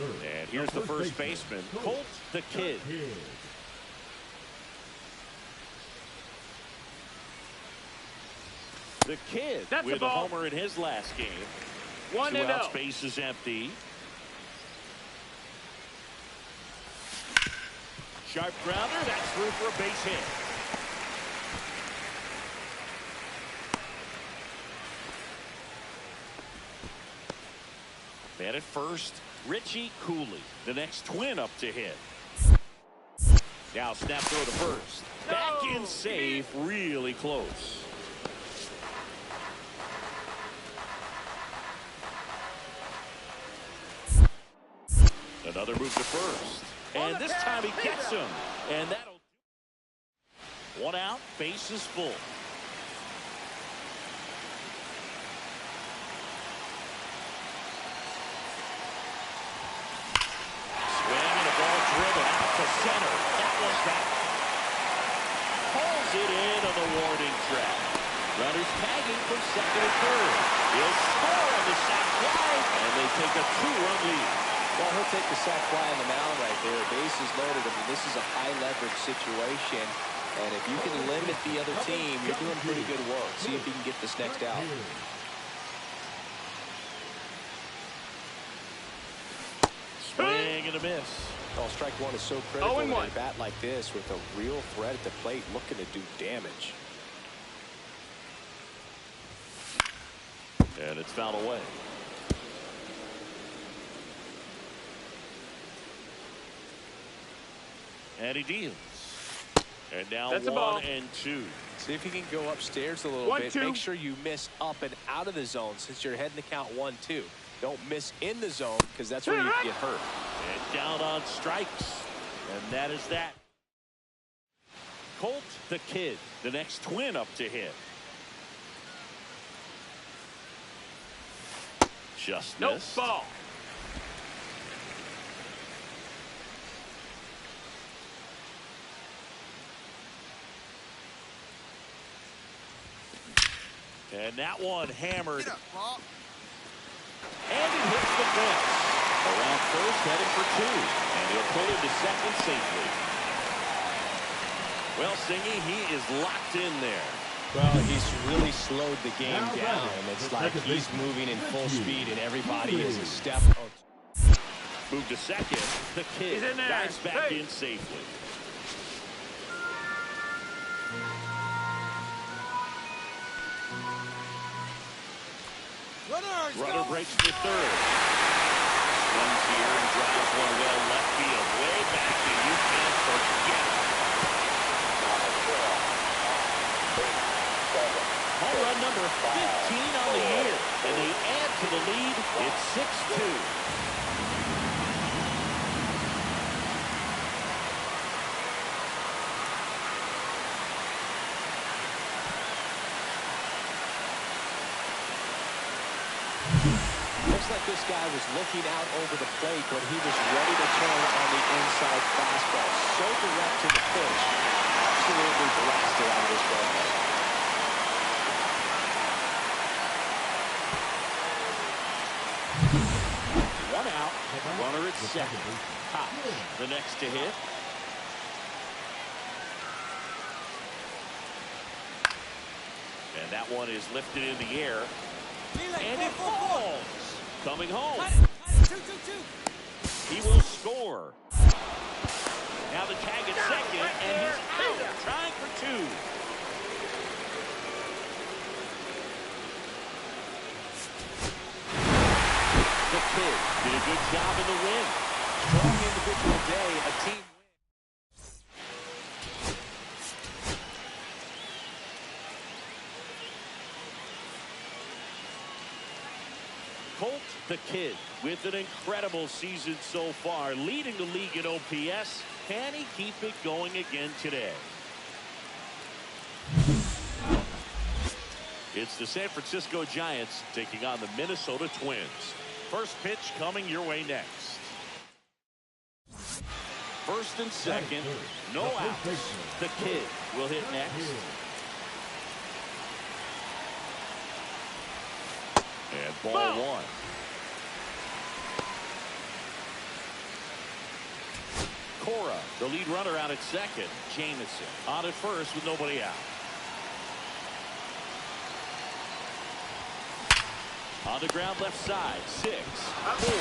And here's the first baseman, Colt the Kid. The Kid with a homer in his last game. 2 outs, base is empty. Sharp grounder, that's through for a base hit. Man at first, Richie Cooley, the next twin up to hit. Now snap throw to first. Back in safe, really close. Another move to first. And this time he gets him. And that'll do. 1 out, base is full. Center. That one's back. Pulls it in on the warning track. Runners tagging from second and third. He'll score on the sac fly, and they take a 2-run lead. Well, he'll take the sac fly on the mound right there. Bases loaded. I mean, this is a high-leverage situation, and if you can limit the other team, you're doing pretty good work. See if you can get this next out. Swing and a miss. Oh, strike one is so critical in a bat like this with a real threat at the plate looking to do damage. And it's fouled away. And he deals. And now 1 and 2. See if you can go upstairs a little bit. Make sure you miss up and out of the zone since you're heading to count 1-2. Don't miss in the zone because that's where you get hurt. And down on strikes. And that is that. Colt the Kid, the next twin up to hit. Just missed. Ball. And that one hammered. And he hits the fence. Around first, heading for 2. And he'll pull into second safely. Well, Singy, he is locked in there. Well, he's really slowed the game down. It's like he's moving in full speed, and everybody is a step. Move to second. The Kid dives back in safely. Runner breaks to third. Swings here and drives one well left field. Way back, and you can't forget it. Home run number 15 on the year. And they add to the lead. It's 6-2. Looks like this guy was looking out over the plate when he was ready to turn on the inside fastball. So direct to the pitch. Absolutely blasted out of this ball. 1 out. Runner at second. Top. The next to hit. And that one is lifted in the air. And it falls. Coming home. He will score. Now the tag at second, and he's out, trying for 2. The Kid did a good job in the win. Strong individual day, a team win. Colt the Kid with an incredible season so far, leading the league in OPS. Can he keep it going again today? It's the San Francisco Giants taking on the Minnesota Twins. First pitch coming your way next. First and second, no outs. The Kid will hit next. And ball 1. Cora, the lead runner, out at second. Jamison on at first with nobody out. On the ground left side. 6, 4,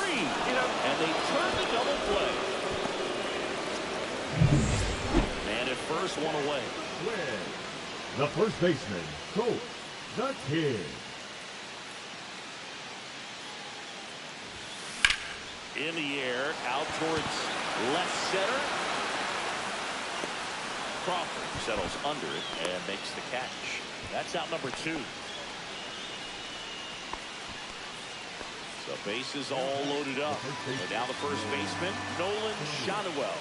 3. And they turn the double play. Man at first, one away. The first baseman, Colt the Kid. In the air, out towards left center. Crawford settles under it and makes the catch. That's out number 2. So bases all loaded up. And now the first baseman, Nolan Shotwell.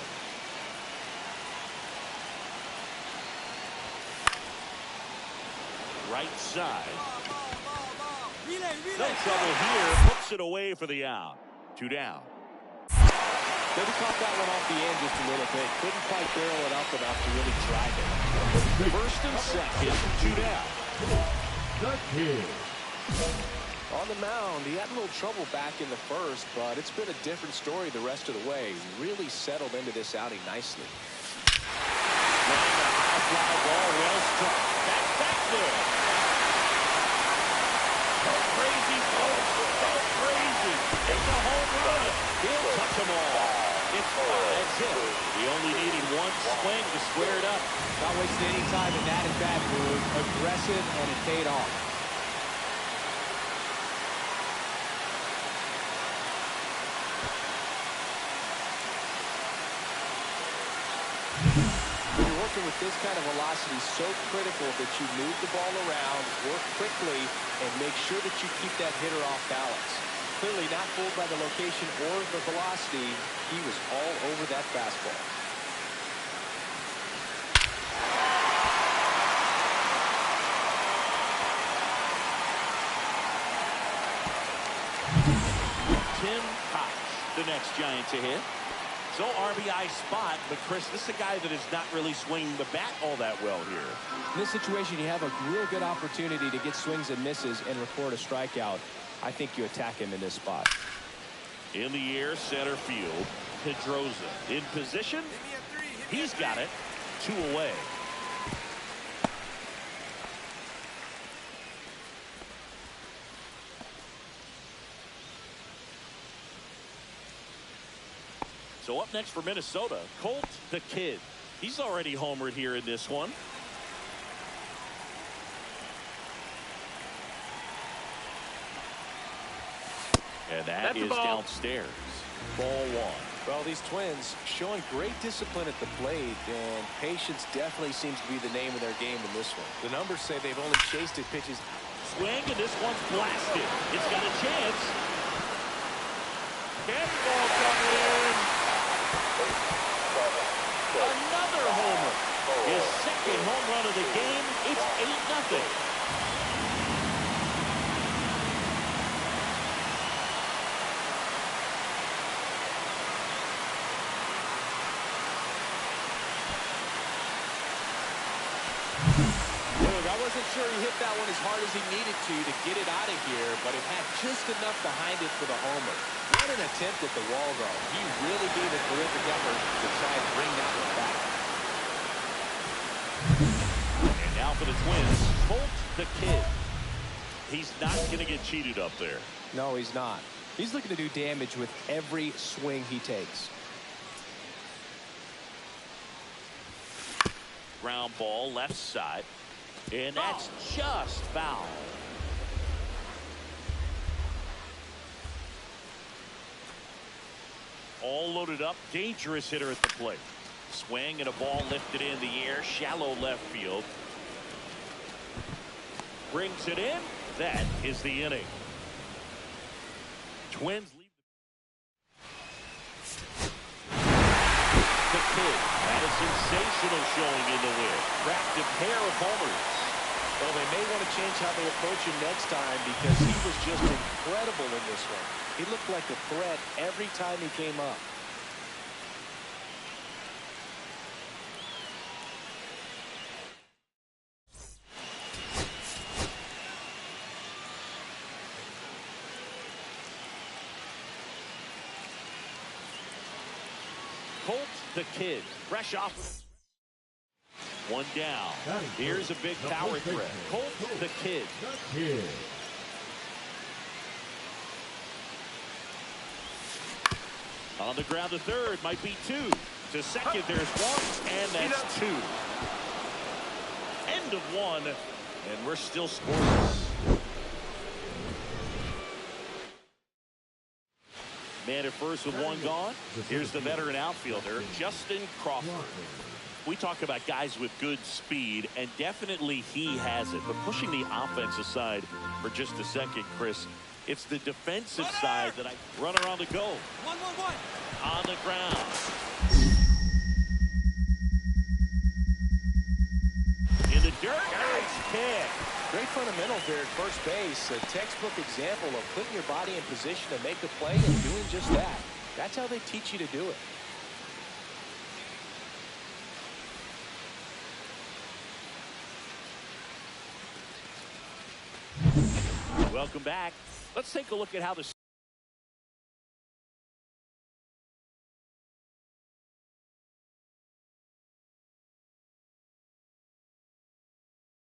Right side. No trouble here. Puts it away for the out. 2 down. Maybe caught that one off the end just a little bit. Couldn't quite barrel it up enough to really drive it. First and second, 2 down. The Kid. On the mound, he had a little trouble back in the first, but it's been a different story the rest of the way. Really settled into this outing nicely. Laying a high fly ball, well struck. That's back there. Go crazy, folks. Go crazy. It's a home run. He'll touch them all. It's 5-zip. He only needed one swing to square it up. Not wasting any time in that at-bat move. Aggressive, and it paid off. With this kind of velocity, so critical that you move the ball around, work quickly, and make sure that you keep that hitter off balance. Clearly not fooled by the location or the velocity. He was all over that fastball. Tim Cox, the next Giant to hit. So RBI spot, but Chris, this is a guy that is not really swinging the bat all that well here. In this situation, you have a real good opportunity to get swings and misses and record a strikeout. I think you attack him in this spot. In the air, center field, Pedroza in position. He's got it. 2 away. So up next for Minnesota, Colt the Kid. He's already homered here in this one. And that is downstairs. Ball 1. Well, these Twins showing great discipline at the plate, and patience definitely seems to be the name of their game in this one. The numbers say they've only chased at pitches. Swing, and this one's blasted. It's got a chance. Ball coming in. Another homer. His second home run of the game. It's 8-0. I wasn't sure he hit that one as hard as he needed to get it out of here, but it had just enough behind it for the homer. What an attempt at the wall, though. He really gave a terrific effort to try and bring that one back. And now for the Twins, Colt the Kid. He's not going to get cheated up there. No, he's not. He's looking to do damage with every swing he takes. Ground ball, left side. And that's just foul. All loaded up. Dangerous hitter at the plate. Swing and a ball lifted in the air. Shallow left field. Brings it in. That is the inning. Twins lead. The Kid had a sensational showing in the win. Cracked a pair of homers. Well, they may want to change how they approach him next time because he was just incredible in this one. He looked like a threat every time he came up. Colt the Kid, fresh off. One down. Here's a big power threat. Colt the Kid. On the ground to third, might be two. To second, there's one, and that's two. End of one, and we're still scoreless. Man at first with one gone. Here's the veteran outfielder, Justin Crawford. We talk about guys with good speed, and definitely he has it. But pushing the offense aside for just a second, Chris, it's the defensive side that runner on the go. 1-1-1. On the ground. In the dirt. Nice kick. Great fundamentals there at first base. A textbook example of putting your body in position to make a play and doing just that. That's how they teach you to do it. Welcome back. Let's take a look at how the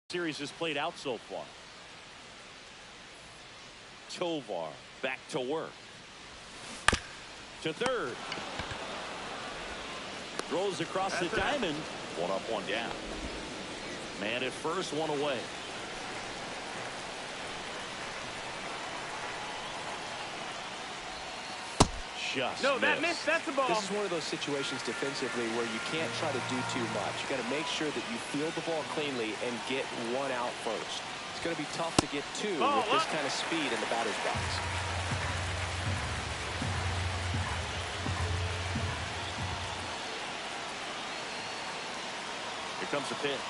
series has played out so far. Tovar back to work. To third. Throws across the diamond. One up, one down. Man at first, one away. No, that missed. That's the ball. This is one of those situations defensively where you can't try to do too much. You got to make sure that you field the ball cleanly and get one out first. It's going to be tough to get two with this kind of speed in the batter's box. Here comes the pitch.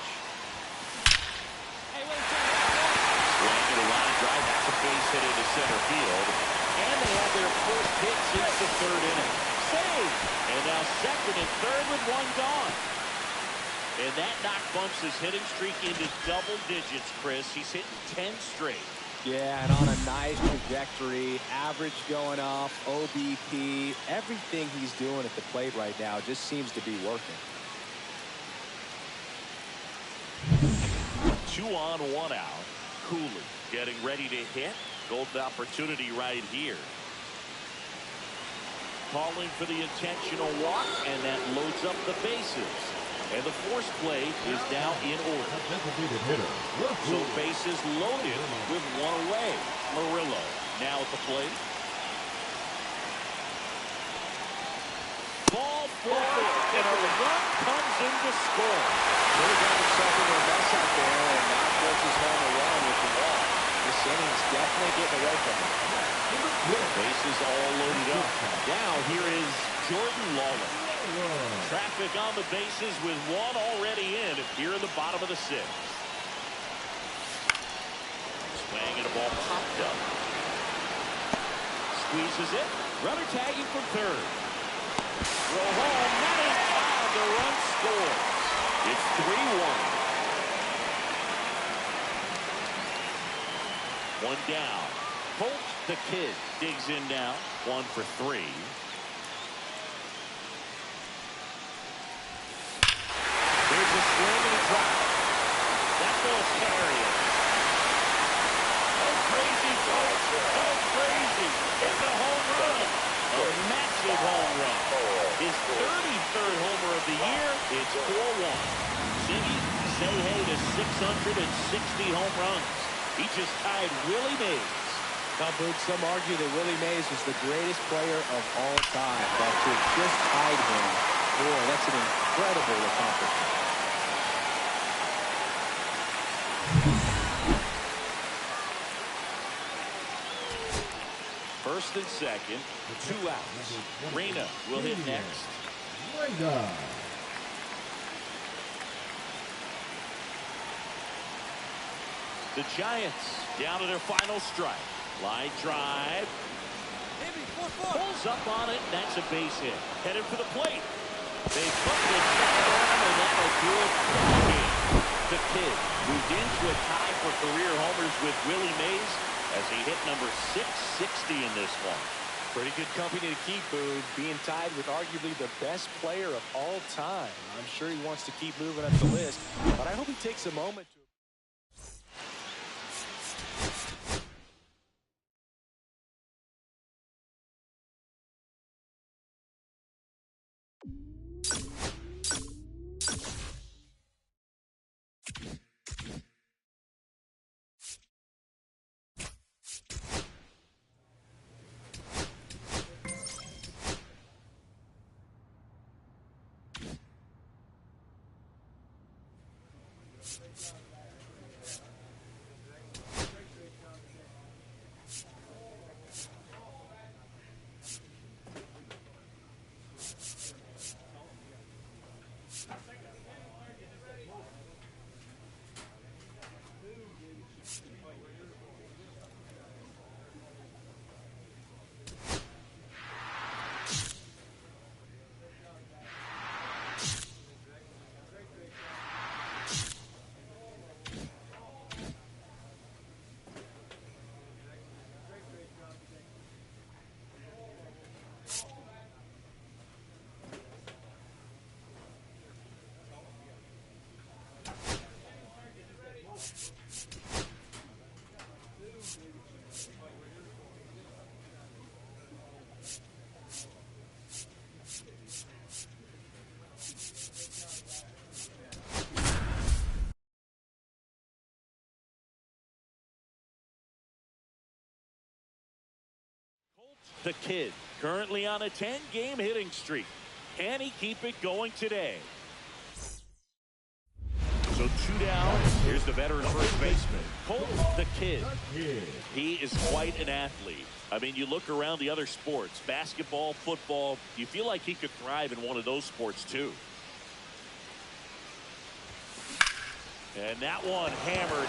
Swing and a line drive. That's a base hit into center field. And they have their first hit since the third inning. Save! And now second and third with one gone. And that knock bumps his hitting streak into double digits, Chris. He's hitting 10 straight. Yeah, and on a nice trajectory. Average going up, OBP. Everything he's doing at the plate right now just seems to be working. 2 on, 1 out. Cooley getting ready to hit. Golden opportunity right here. Calling for the intentional walk, and that loads up the bases. And the force play is now in order. So bases loaded with one away. Murillo now at the plate. Ball forward, and a run comes in to score. Really got himself into a mess out there, and now forces home a run with the ball. This inning's definitely getting away from him. Bases all loaded up. Now here is Jordan Lawler. Traffic on the bases with one already in here in the bottom of the 6th. Swing and a ball popped up. Squeezes it. Runner tagging from third. Throw home. That is fouled. The run scores. It's 3-1. One down. Colt the Kid digs in now. 1 for 3. There's a swing and a drop. That ball's carrying. Oh, crazy, Colt. Oh, crazy. It's a home run. A massive home run. His 33rd homer of the year. It's 4-1. Siggy, say hey to 660 home runs. He just tied Willie Mays. Now, Boog, some argue that Willie Mays is the greatest player of all time. But to have just tied him, boy, that's an incredible accomplishment. First and second, 2 outs. Reyna will hit next. The Giants down to their final strike. Line drive. Pulls up on it, and that's a base hit. Headed for the plate. They put the shot on him, and that'll do it for the game. The Kid moved into a tie for career homers with Willie Mays as he hit number 660 in this one. Pretty good company to keep, Boone. Being tied with arguably the best player of all time. I'm sure he wants to keep moving up the list, but I hope he takes a moment to... The Kid, currently on a 10-game hitting streak. Can he keep it going today? So 2 down. Here's the veteran first baseman, Colt the Kid. He is quite an athlete. I mean, you look around the other sports, basketball, football, you feel like he could thrive in one of those sports too. And that one hammered.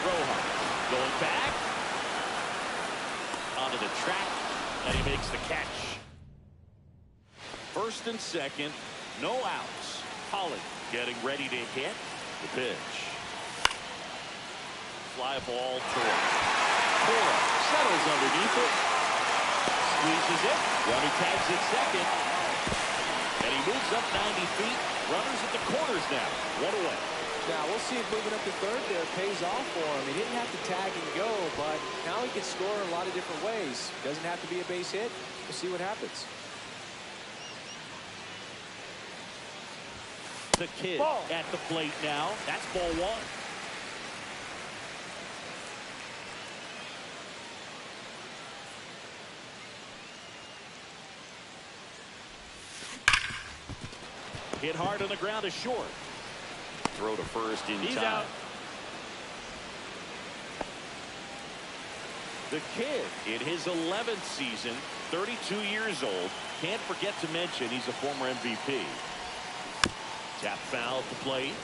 Rojas going back onto the track, and he makes the catch. First and second, no outs. Holly getting ready to hit the pitch. Fly ball to right. Cora settles underneath it. Squeezes it. Runner tags at second. And he moves up 90 feet. Runners at the corners now. 1 away. Now, we'll see if moving up to third there pays off for him. He didn't have to tag and go, but now he can score in a lot of different ways. Doesn't have to be a base hit. We'll see what happens. The Kid at the plate now. That's ball 1. Hit hard on the ground is short. Throw to first in He's time. out. The Kid in his 11th season, 32 years old. Can't forget to mention he's a former MVP. Tap foul at the plate.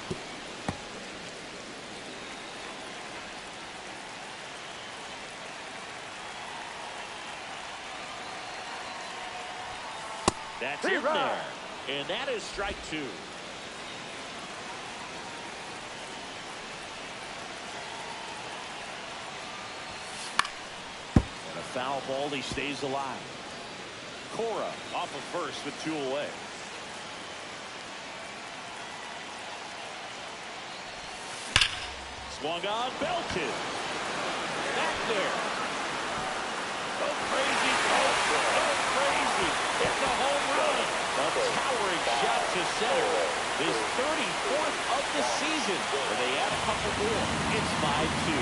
That's in there. And that is strike 2. And a foul ball, he stays alive. Cora off of first with 2 away. Swung on, belted. Back there. Go crazy, Colt. Go crazy. It's a home run. A towering shot to center. His 34th of the season. And they add a couple more. It's 5-2.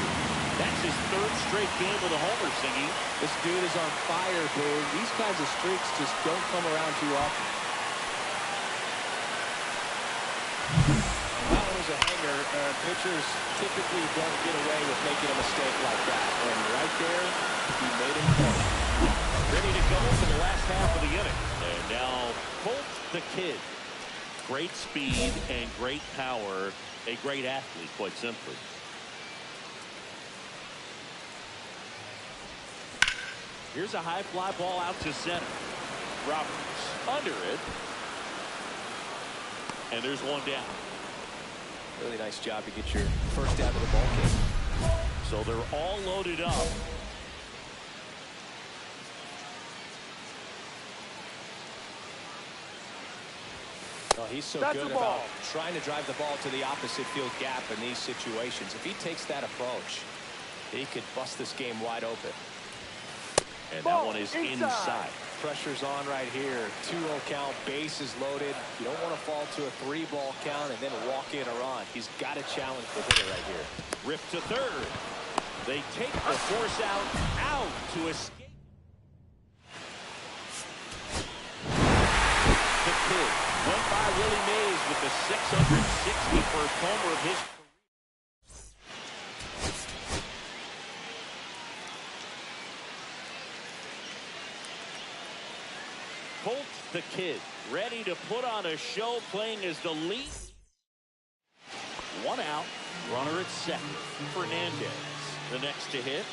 That's his 3rd straight game with a homer, Singy. This dude is on fire, Boone. These kinds of streaks just don't come around too often. That was a hanger. Pitchers typically don't get away with making a mistake like that. And right there, he made him pay. Ready to go for the last half of the inning. And now, Colt the Kid. Great speed and great power. A great athlete, quite simply. Here's a high fly ball out to center. Roberts under it. And there's 1 down. Really nice job to get your first out of the ball game. So they're all loaded up. Well, he's so good about trying to drive the ball to the opposite field gap in these situations. If he takes that approach, he could bust this game wide open. And that one is inside. Pressure's on right here. 2-0 count, bases loaded. You don't want to fall to a 3-ball count and then walk in a run. He's got to challenge the hitter right here. Rip to third. They take the force out to escape. The Kid went by Willie Mays with the 661st homer of his career. Colt the Kid ready to put on a show, playing as the lead. 1 out, runner at second. Fernandez the next to hit.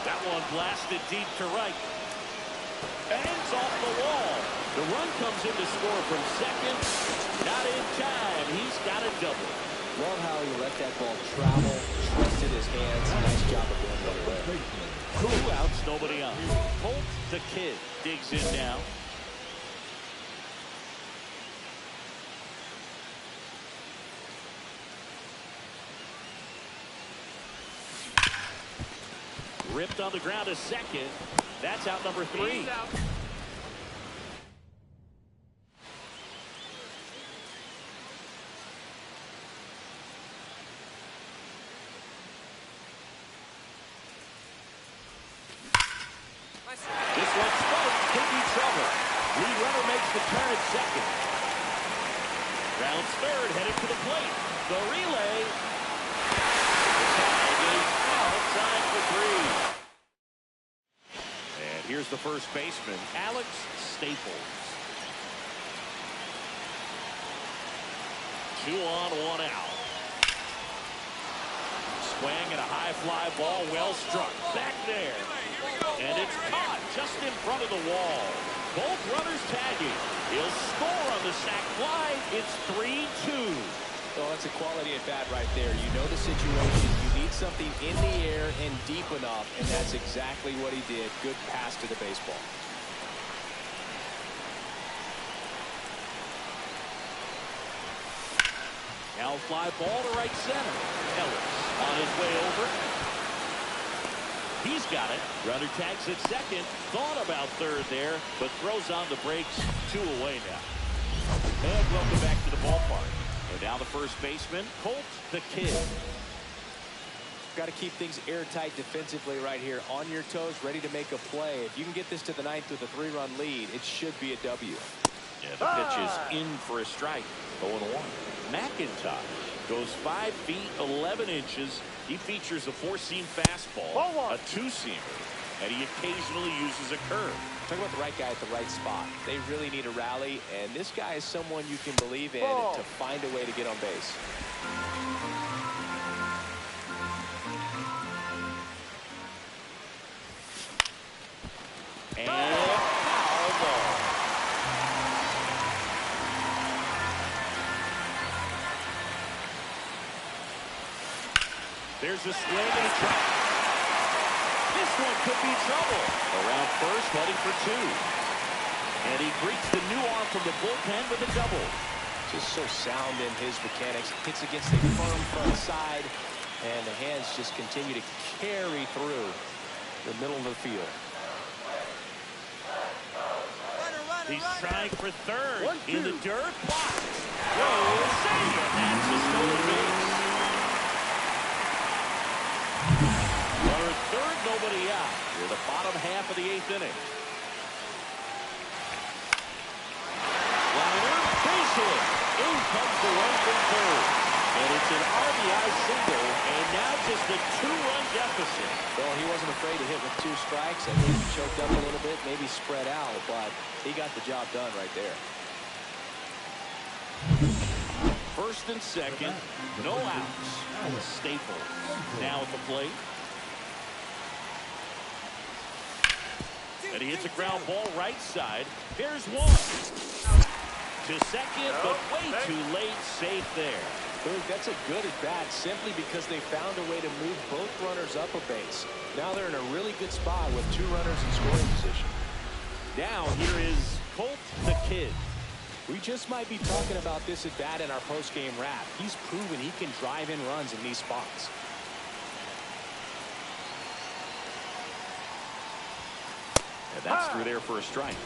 That one blasted deep to right. Ends off the wall. The run comes in to score from second. Not in time. He's got a double. Love how he let that ball travel, trusted his hands. Nice job of doing that there. 2 outs, nobody on. Colt the Kid digs in now. Ripped on the ground to second. That's out number 3. This one spiked, could be trouble. Lead runner makes the turn at second. Rounds third, headed to the plate. The relay. Tag is out, time for 3. And here's the first baseman, Alex Staples. 2 on, 1 out. Swing and a high fly ball, well struck. Back there. And it's caught just in front of the wall. Both runners tagging. He'll score on the sac fly. It's 3-2. Oh, that's a quality at bat right there. You know the situation. You need something in the air and deep enough, and that's exactly what he did. Good pass to the baseball. Now fly ball to right center. Ellis on his way over. He's got it. Runner tags at second. Thought about third there, but throws on the brakes. 2 away now. And welcome back to the ballpark. And now the first baseman, Colt the Kid. Got to keep things airtight defensively right here. On your toes, ready to make a play. If you can get this to the 9th with a 3-run lead, it should be a W. Yeah, the pitch is in for a strike. 0-1. McIntosh goes 5 feet 11 inches. He features a 4-seam fastball, a 2-seamer, and he occasionally uses a curve. Talk about the right guy at the right spot. They really need a rally, and this guy is someone you can believe in to find a way to get on base. And foul ball. There's a swing and a drop. This one could be trouble. Around first, heading for 2. And he greets the new arm from the bullpen with a double. Just so sound in his mechanics. Hits against a firm front side, and the hands just continue to carry through the middle of the field. He's trying for third. In the dirt. Blocked. Throw, save. That's a stolen base. Runner third, nobody out. We're the bottom half of the 8th inning. Liner, base hit. In comes the run from third. And it's an RBI single, and now just a 2-run deficit. Well, he wasn't afraid to hit with 2 strikes. I think he choked up a little bit, maybe spread out, but he got the job done right there. First and second, no outs. Staples now at the plate. And he hits a ground ball right side. Here's one. To second, but way too late. Safe there. Luke, that's a good at bat simply because they found a way to move both runners up a base. Now they're in a really good spot with 2 runners in scoring position. Now here is Colt the Kid. We just might be talking about this at bat in our post-game wrap. He's proven he can drive in runs in these spots. And that's through there for a strike.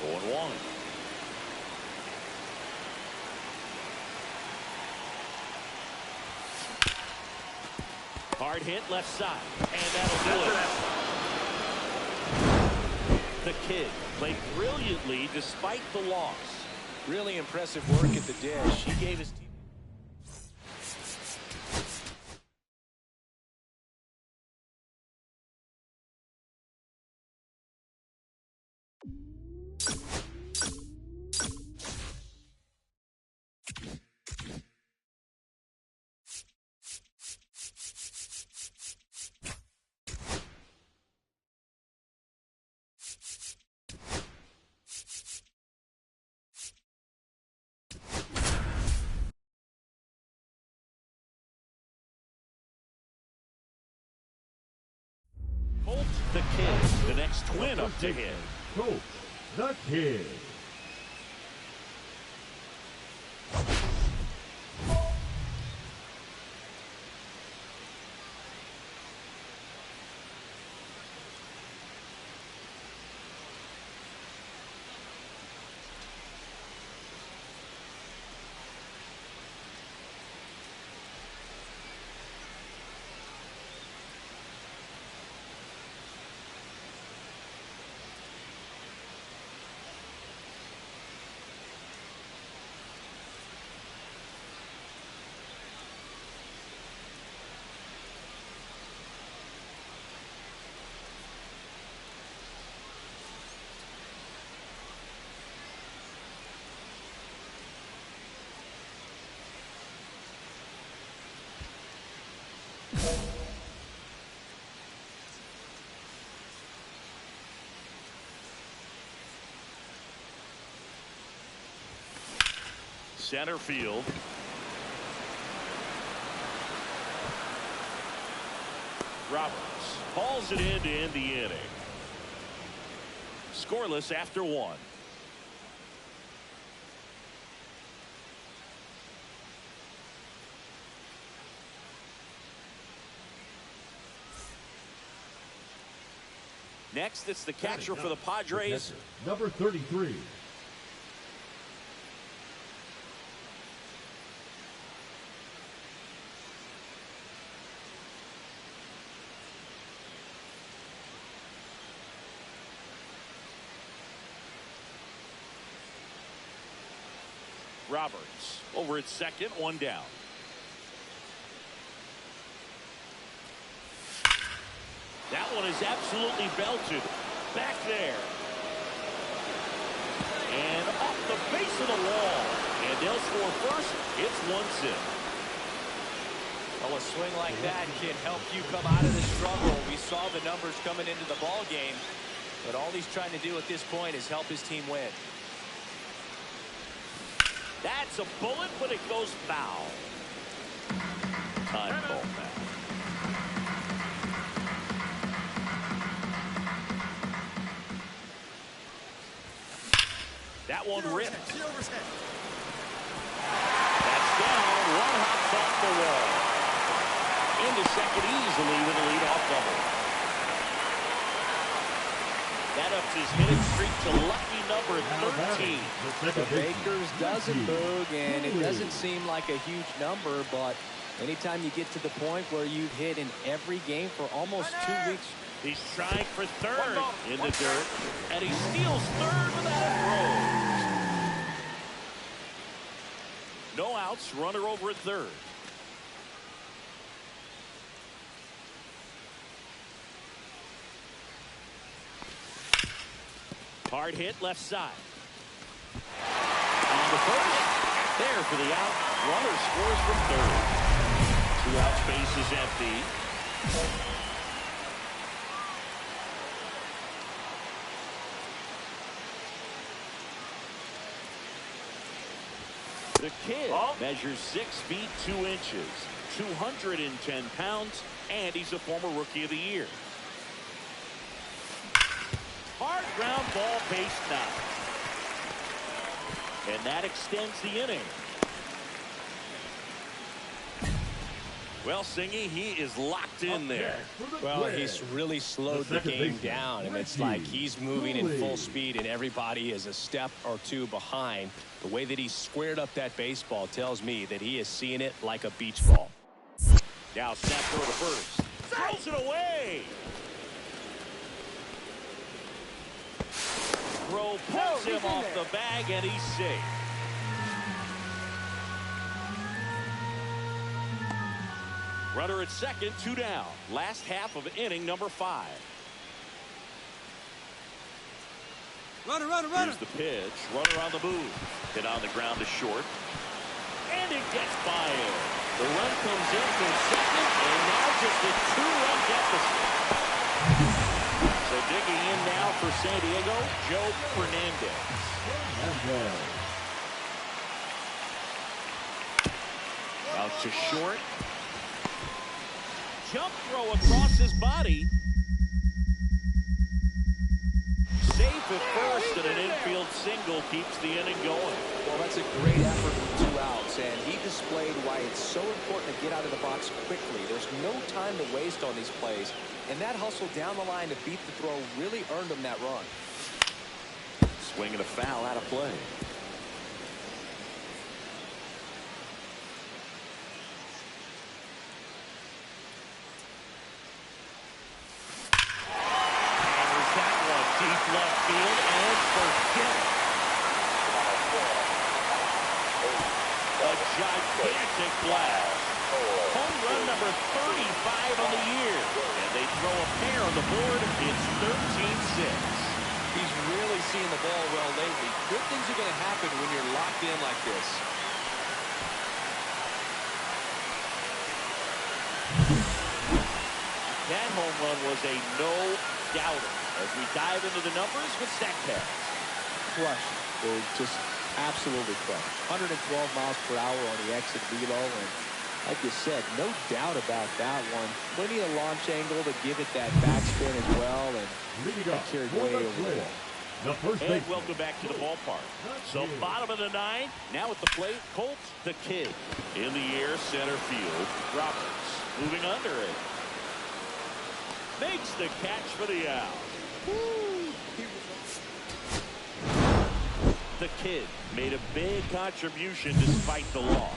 0-1. Hard hit left side. And that'll do it. The Kid played brilliantly despite the loss. Really impressive work at the dish. He gave his team. Colt the Kid, the next twin up to him. Colt the Kid. Center field. Roberts hauls it in to end the inning. Scoreless after one. Next, it's the catcher for the Padres. Number 33. Roberts over at second, one down. That one is absolutely belted. Back there. And off the base of the wall. And they'll score first. It's 1-0. Well, a swing like that can help you come out of the struggle. We saw the numbers coming into the ball game. But all he's trying to do at this point is help his team win. That's a bullet, but it goes foul. Time ball back. That one ripped. That's down. One hops off the wall. Into second easily with a leadoff double. That ups his hitting streak to lucky number 13. The Bakers doesn't boog, and it doesn't seem like a huge number, but anytime you get to the point where you've hit in every game for almost 2 weeks. He's trying for third in the dirt, and he steals third without a throw. No outs, runner over at third. Hard hit left side. On the first, there for the out. Runner scores from third. 2 outs, base is empty. The Kid measures 6 feet 2 inches, 210 pounds, and he's a former Rookie of the Year. Hard ground ball, base knocked. And that extends the inning. Well, Singy, he is locked in there. Well, he's really slowed the game down, and it's like he's moving in full speed, and everybody is a step or two behind. The way that he squared up that baseball tells me that he is seeing it like a beach ball. Now snap throw to first. Throws it away. Throw pulls him off the bag, and he's safe. Runner at second, 2 down. Last half of inning number 5. Runner. Here's the pitch. Runner on the move. Hit on the ground to short. And it gets by him. The run comes in from second, and now just a 2-run deficit. So digging in now for San Diego, Joe Fernandez. Out to short. Jump throw across his body. Safe at first, and an infield single keeps the inning going. Well, that's a great effort with 2 outs, and he displayed why it's so important to get out of the box quickly. There's no time to waste on these plays, and that hustle down the line to beat the throw really earned him that run. Swing and a foul out of play. Left field and forget it. A gigantic blast. Home run number 35 on the year. And they throw a pair on the board. It's 13-6. He's really seeing the ball well lately. Good things are going to happen when you're locked in like this. That home run was a no-doubter. As we dive into the numbers with StatCast. Crushed. They're just absolutely crushed. 112 miles per hour on the exit velo, and like you said, no doubt about that one. Plenty of launch angle to give it that backspin as well, and that carried way over the wall. And welcome back to the ballpark. So bottom of the 9th, now at the plate, Colt the Kid. In the air, center field. Roberts moving under it. Makes the catch for the out. The Kid made a big contribution despite the loss.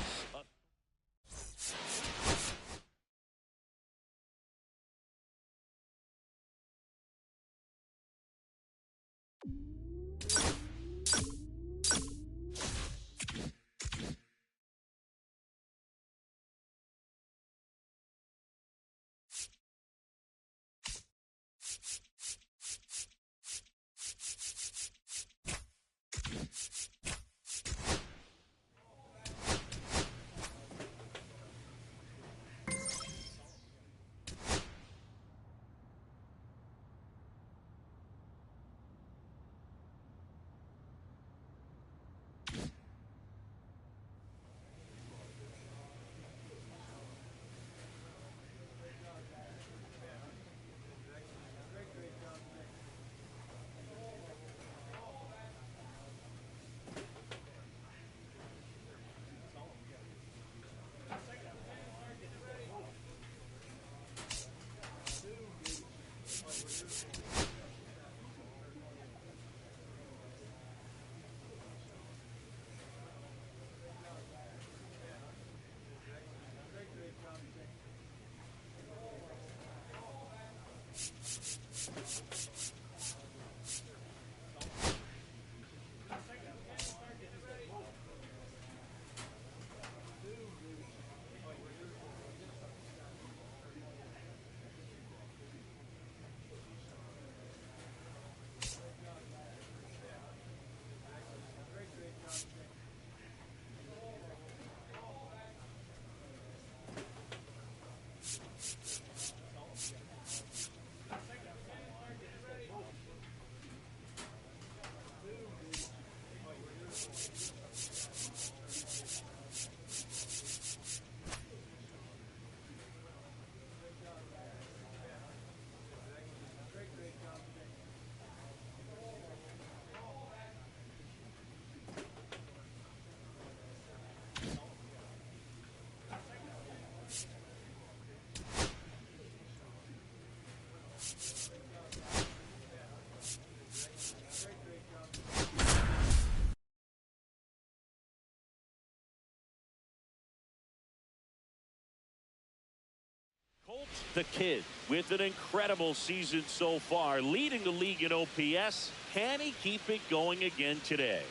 the Kid with an incredible season so far, leading the league in OPS. Can he keep it going again today?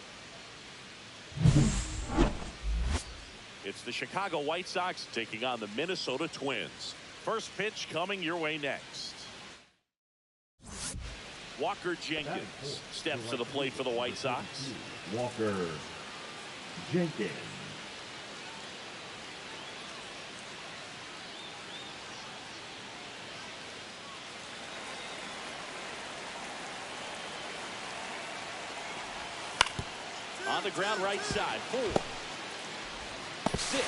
It's the Chicago White Sox taking on the Minnesota Twins. First pitch coming your way next. Walker Jenkins steps to the plate for the White Sox. Walker Jenkins. On the ground, right side. 4, 6, 3.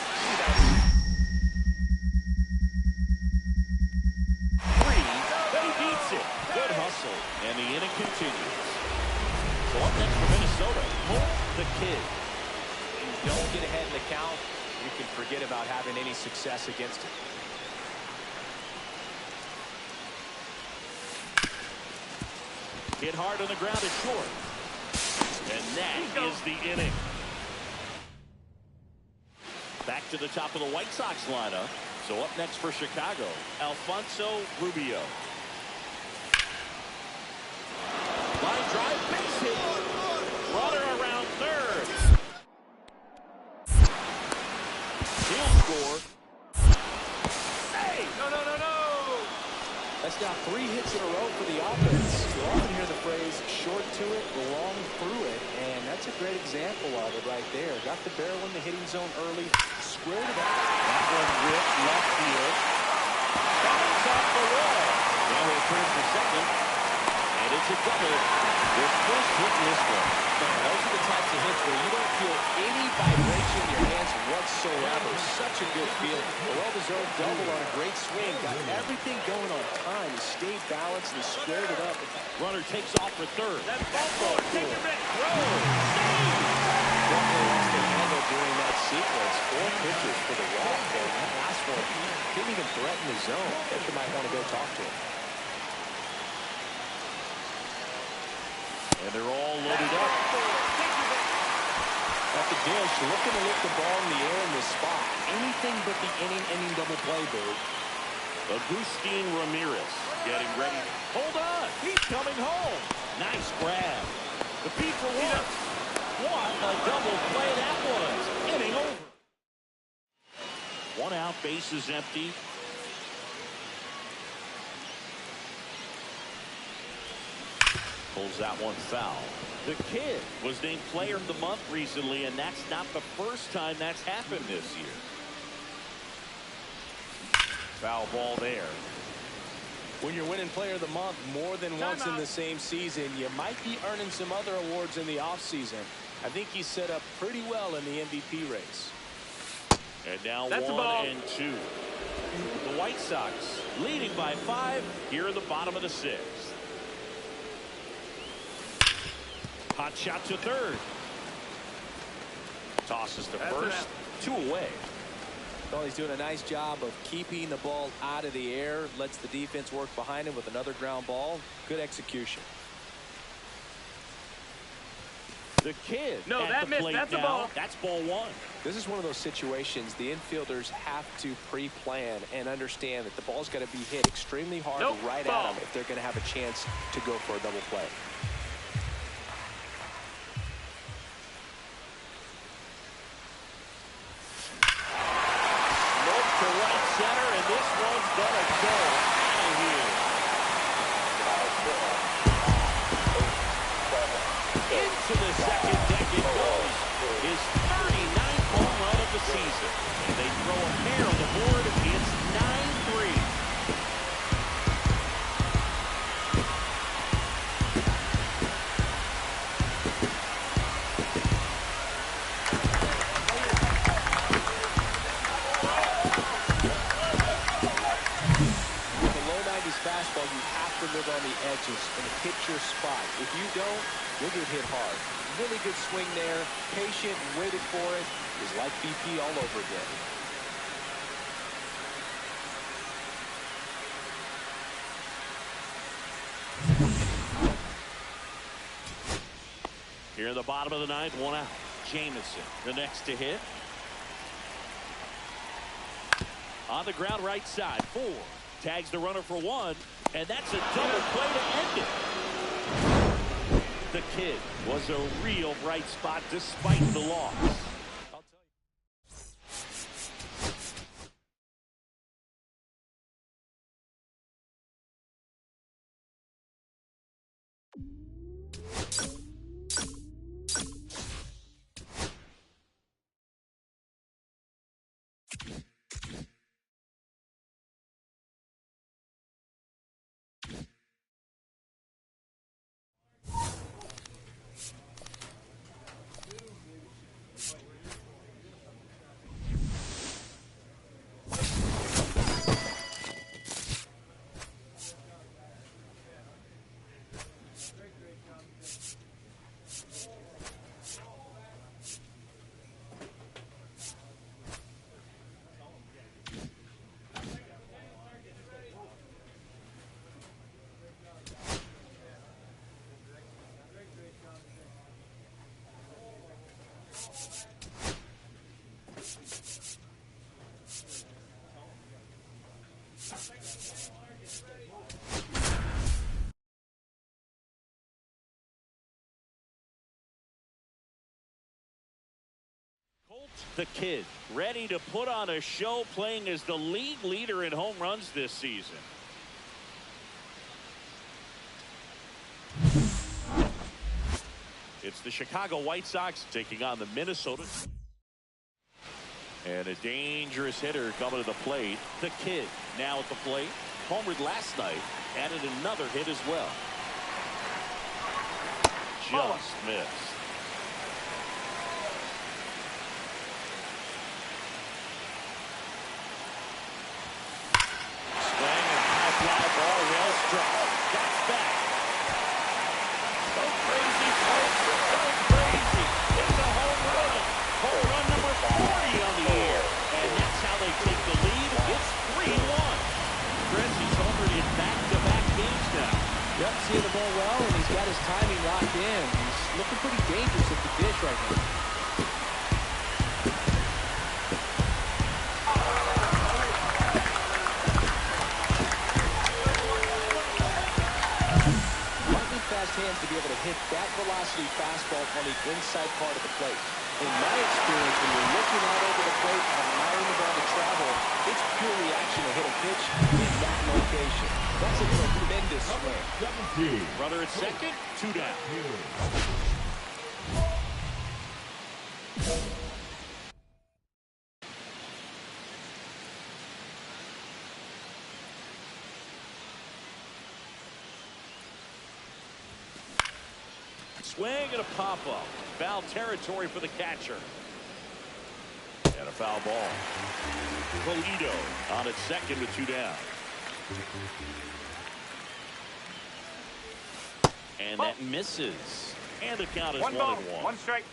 But he beats it. Good hustle. And the inning continues. So up next for Minnesota, Colt the Kid. You don't get ahead in the count, you can forget about having any success against it. Hit hard on the ground and short. And that is the inning. Back to the top of the White Sox lineup. So up next for Chicago, Alfonso Rubio. Line drive, base hit. Runner around third. He'll score. Hey! No. That's now 3 hits in a row for the offense. You often hear the phrase short to it, long through it, and that's a great example of it right there. Got the barrel in the hitting zone early, squared it up. That one ripped left field. Bounce off the wall. Now he'll turn for second. And it's a double. Their first hit in this one. Those are the types of hits where you don't feel any vibration in your hands whatsoever. Such a good feeling. A well-deserved double on a great swing. Got everything going on time. He stayed balanced and he squared it up. Runner takes off for third. That's ball. Take the back. Throw. Definitely lost their handle during that sequence. 4 pitches for the walk. And that last one didn't even threaten the zone. I think you might want to go talk to him. And they're all loaded up. At the dish, looking to lift the ball in the air in this spot. Anything but the inning double play, Boo. Agustin Ramirez getting ready. Hold on. He's coming home. Nice grab. The Pete for one. What a double play that was. Inning over. 1 out, bases empty. Pulls that one foul. The Kid was named Player of the Month recently, and that's not the first time that's happened this year. Foul ball there. When you're winning Player of the Month more than once in the same season, you might be earning some other awards in the offseason. I think he's set up pretty well in the MVP race. And now 1 and 2. The White Sox leading by 5 here in the bottom of the 6th. Hot shot to third. Tosses the first. 2 away. Well, he's doing a nice job of keeping the ball out of the air. Lets the defense work behind him with another ground ball. Good execution. The Kid. No, that missed. That's a ball. That's ball 1. This is one of those situations the infielders have to pre-plan and understand that the ball's got to be hit extremely hard right at them if they're going to have a chance to go for a double play. This one's gonna go out of here. Into the second deck it goes. His 39th home run of the season. And they throw a pair on the board. It's 9-3. Fastball, you have to live on the edges and hit your spot. If you don't, you'll get hit hard. Really good swing there. Patient, waited for it. Is like BP all over again. Here in the bottom of the 9th, 1 out. Jamison, the next to hit. On the ground, right side. 4, Tags the runner for one, and that's a double play to end it. The kid was a real bright spot despite the loss. I'll tell Colt the Kid, ready to put on a show, playing as the league leader in home runs this season. It's the Chicago White Sox taking on the Minnesota. And a dangerous hitter coming to the plate. The Kid now at the plate. Homered last night. Added another hit as well. Just missed. Swing and high fly ball, well struck. That's back. Go crazy, folks. Go crazy. It's a home run. Home run number 40 on the year. And that's how they take the lead. It's 3-1. Chris, he's homered in back-to-back games now. Yep, seeing the ball well, and he's got his timing locked in. He's looking pretty dangerous at the dish right now. Lightning fast hands to be able to hit that velocity fastball on the inside part of the plate. In my experience, when you're looking out over the plate, allowing the ball to travel, it's pure reaction to hit a pitch in that location. That's a tremendous swing. Runner at second, 2 down. Swing and a pop-up. Foul territory for the catcher. And a foul ball. Polito on at second with 2 down. And that misses. And the count is 1-1. 1 strike.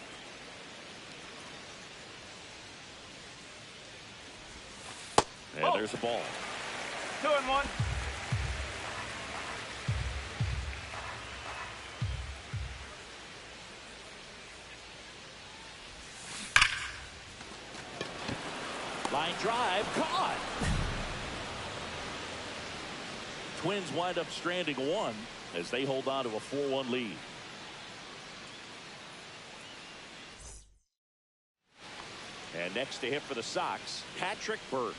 And there's the ball. 2-1. Line drive, caught. Twins wind up stranding 1 as they hold on to a 4-1 lead. And next to hit for the Sox, Patrick Burke.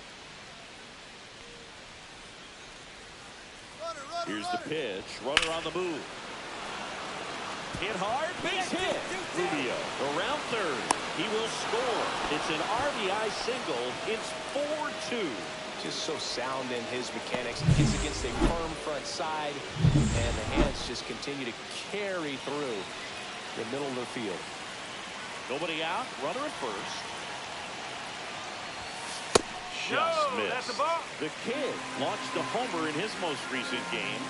Here's the pitch. Runner on the move. Hit hard, base hit. Rubio around third. He will score. It's an RBI single. It's 4-2. Just so sound in his mechanics. He gets against a firm front side, and the hands just continue to carry through the middle of the field. Nobody out. Runner at first. Just No, missed. that's a ball. The Kid launched a homer in his most recent game.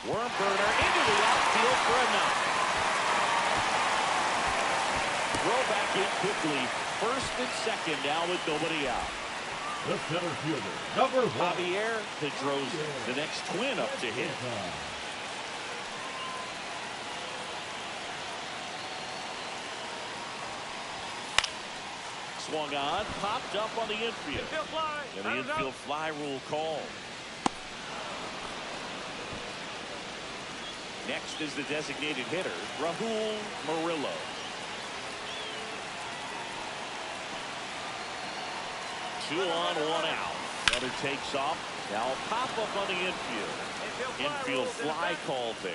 Worm burner into the outfield for a knock. Throw back in quickly. First and second now with nobody out. The center fielder, number 1. Javier Pedroza, the next twin up to hit. swung on, popped up on the infield. And the infield fly rule called. Next is the designated hitter, Rahul Murillo. Two on, one out. Runner takes off. Now pop up on the infield. Infield fly called there.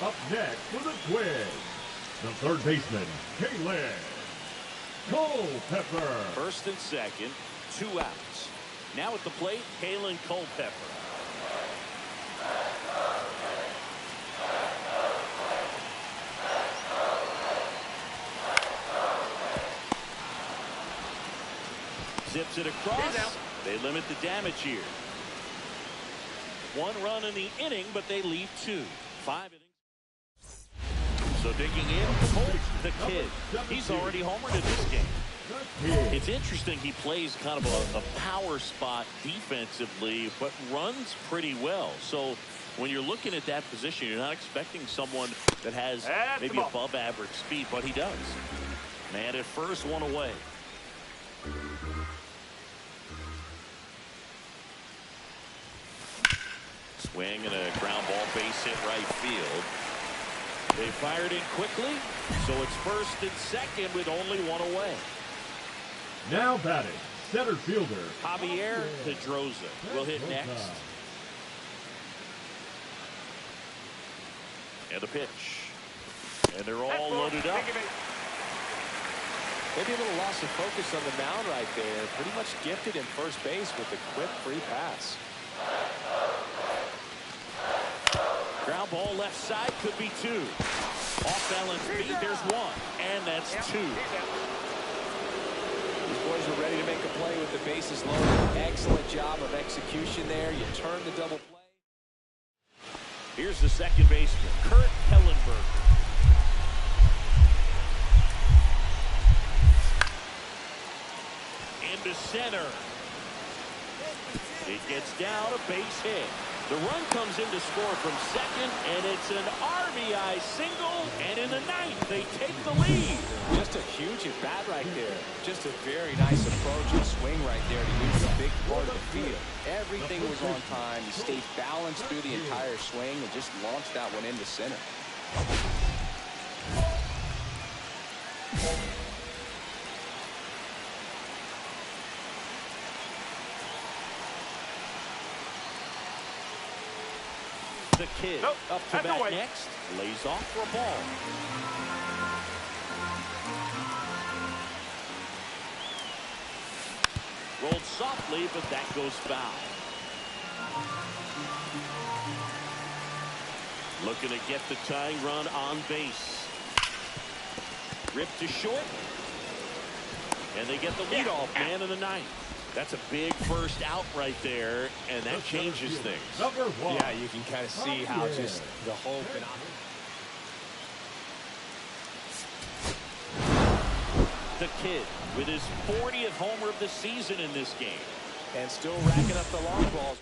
Up next for the Twins, the third baseman, Colt Pepper. First and second, 2 outs. Now at the plate, Colt Pepper. Zips it across. They limit the damage here. 1 run in the inning, but they leave 2. 5 innings. So digging in, Colt the Kid. He's already homered in this game. It's interesting, he plays kind of a power spot defensively, but runs pretty well. So when you're looking at that position, you're not expecting someone that has maybe above average speed, but he does. Man at first, 1 away. Swing and a ground ball, base hit right field. They fired in quickly, so it's first and second with only 1 away. Now batting, center fielder, Javier Pedroza will hit next. And the pitch. And they're all loaded up. Maybe a little loss of focus on the mound right there. Pretty much gifted in first base with a quick free pass. Ground ball left side, could be 2. Off balance speed, there's 1. And that's 2. These boys were ready to make a play with the bases loaded. Excellent job of execution there. You turn the double play. Here's the second baseman, Kurt Hellenberg. Into center. It gets down, a base hit. The run comes in to score from second, and it's an RBI single, and in the 9th, they take the lead. Just a huge at-bat right there. Just a very nice approach and swing right there to use a big part of the field. Everything was on time. He stayed balanced through the entire swing and just launched that one into center. The Kid up to bat next, lays off for a ball. Rolled softly, but that goes foul. Looking to get the tying run on base. Ripped to short. And they get the leadoff man in the 9th. That's a big first out right there, and that changes things. Yeah, you can kind of see how just the hope and the Kid with his 40th homer of the season in this game. And still racking up the long balls.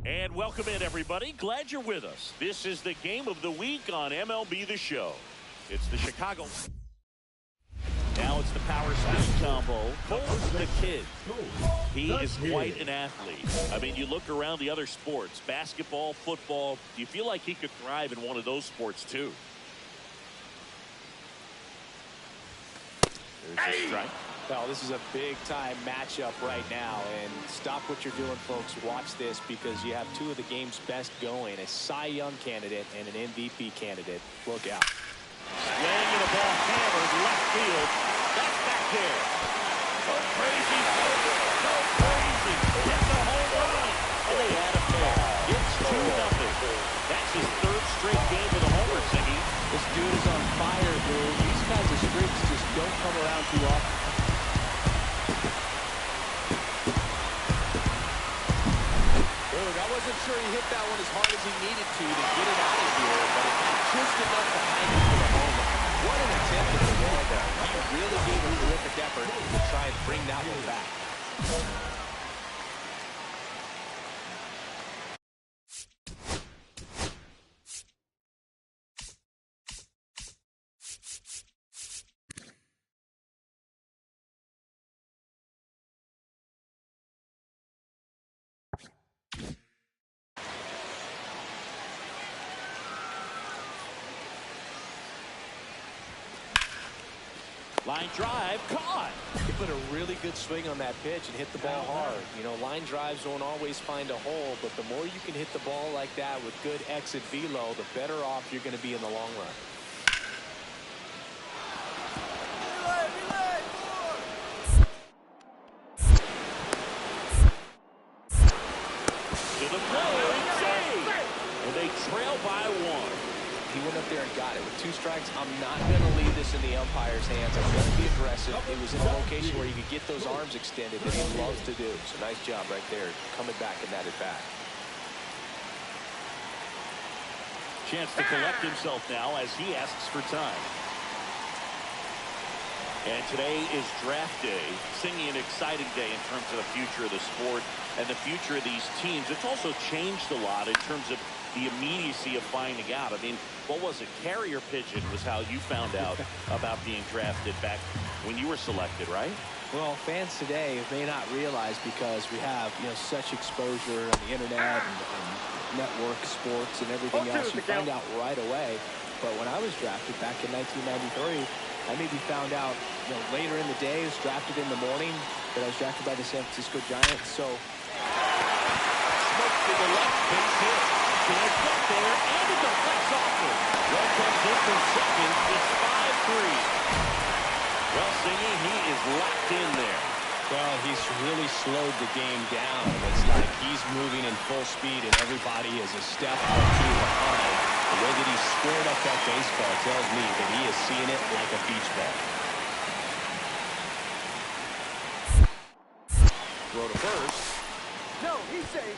And welcome in, everybody. Glad you're with us. This is the game of the week on MLB The Show. It's the Chicago. Now it's the power speed combo. Colt the Kid. He is quite an athlete. I mean, you look around the other sports, basketball, football, you feel like he could thrive in one of those sports, too. There's a strike. Well, this is a big-time matchup right now, and stop what you're doing, folks. Watch this, because you have two of the game's best going, a Cy Young candidate and an MVP candidate. Look out. Swinging the ball hammered left field. That's back there. Go crazy. Go crazy. Hit the home run. And they had a pair. It's 2-0. That's his third straight game with a homer, Siggy. This dude is on fire, dude. These kinds of streaks just don't come around too often. I wasn't sure he hit that one as hard as he needed to get it out of here, but it had just enough behind him for the homer. What an attempt at the wall there. He really gave a terrific effort to try and bring that one back. Line drive, caught. He put a really good swing on that pitch and hit the ball hard. You know, line drives won't always find a hole, but the more you can hit the ball like that with good exit velo, the better off you're going to be in the long run. To the plate, save. And they trail by one. He went up there and got it. With 2 strikes, I'm not going to leave this in the umpire's hands. I'm going to be aggressive. It was in a location where you could get those arms extended that he loves to do. So nice job right there, coming back in that at-bat. Chance to collect himself now as he asks for time. And today is draft day. Singing an exciting day in terms of the future of the sport and the future of these teams. It's also changed a lot in terms of the immediacy of finding out. I mean, what was it? Carrier pigeon was how you found out about being drafted back when you were selected, right? Well, fans today may not realize, because we have, you know, such exposure on the internet and network sports and everything else. You find out right away. But when I was drafted back in 1993, I maybe found out, you know, later in the day. I was drafted in the morning, that I was drafted by the San Francisco Giants. So, smoke to the left, base hit. Can't get there, and it deflects off him. Well, comes in from second. It's 5-3. Well, Singy, he is locked in there. well, he's really slowed the game down. It's like he's moving in full speed, and everybody is a step or two behind. The way that he squared up that baseball tells me that he is seeing it like a beach ball. Throw to first. No, he's safe.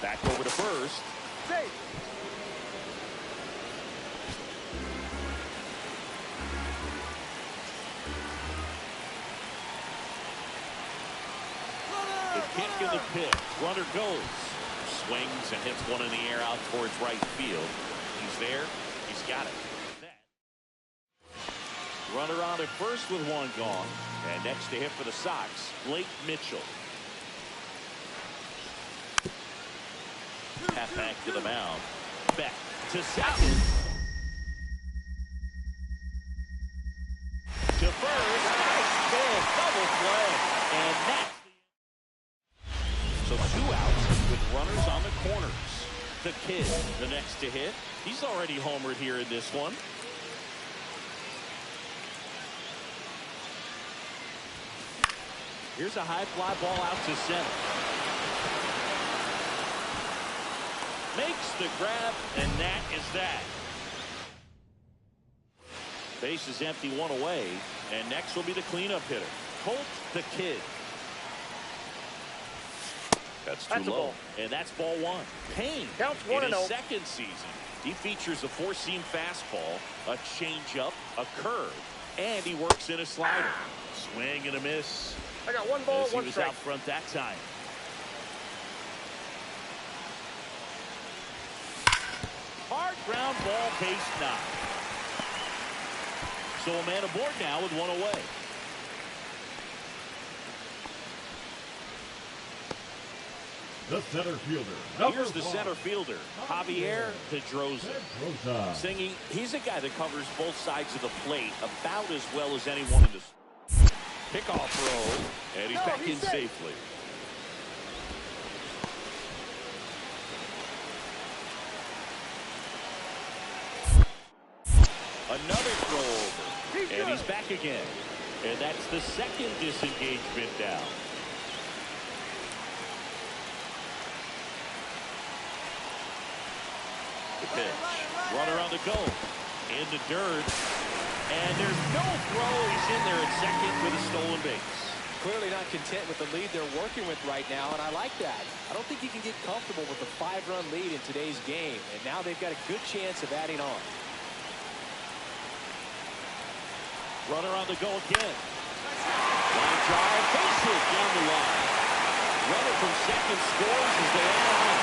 Back over to first. Safe. The kick in the pitch. Runner goes. Swings and hits one in the air out towards right field. He's there. He's got it. Runner on at first with one gone. And next to hit for the Sox, Blake Mitchell. Half back to the mound. Back to second. To first. Nice big double play. And that's so 2 outs with runners on the corners. The Kid, the next to hit. He's already homered here in this one. Here's a high fly ball out to center. Makes the grab, and that is that. Base is empty, 1 away. And next will be the cleanup hitter, Colt the Kid. That's too low. And that's ball 1. Kane, Counts in 1-0. his second season, he features a 4-seam fastball, a changeup, a curve, and he works in a slider. Swing and a miss. I got 1 ball, As he 1 was strike. out front that time. Hard ground ball, base knock. So a man aboard now with 1 away. The center fielder, number Here's the 5, center fielder, Javier Pedroza. Pedroza. Singing, he's a guy that covers both sides of the plate about as well as anyone in this. Pickoff throw, and he's No, back he's in safe. safely. Another throw over, and he's back again. And that's the second disengagement down. The pitch, runner on the go, in the dirt, and there's no throw. He's in there at second with a stolen base. Clearly not content with the lead they're working with right now, and I like that. I don't think you can get comfortable with a 5-run lead in today's game, and now they've got a good chance of adding on. Runner on the go again. Line drive, base hit down the line. Runner from second scores as they add on.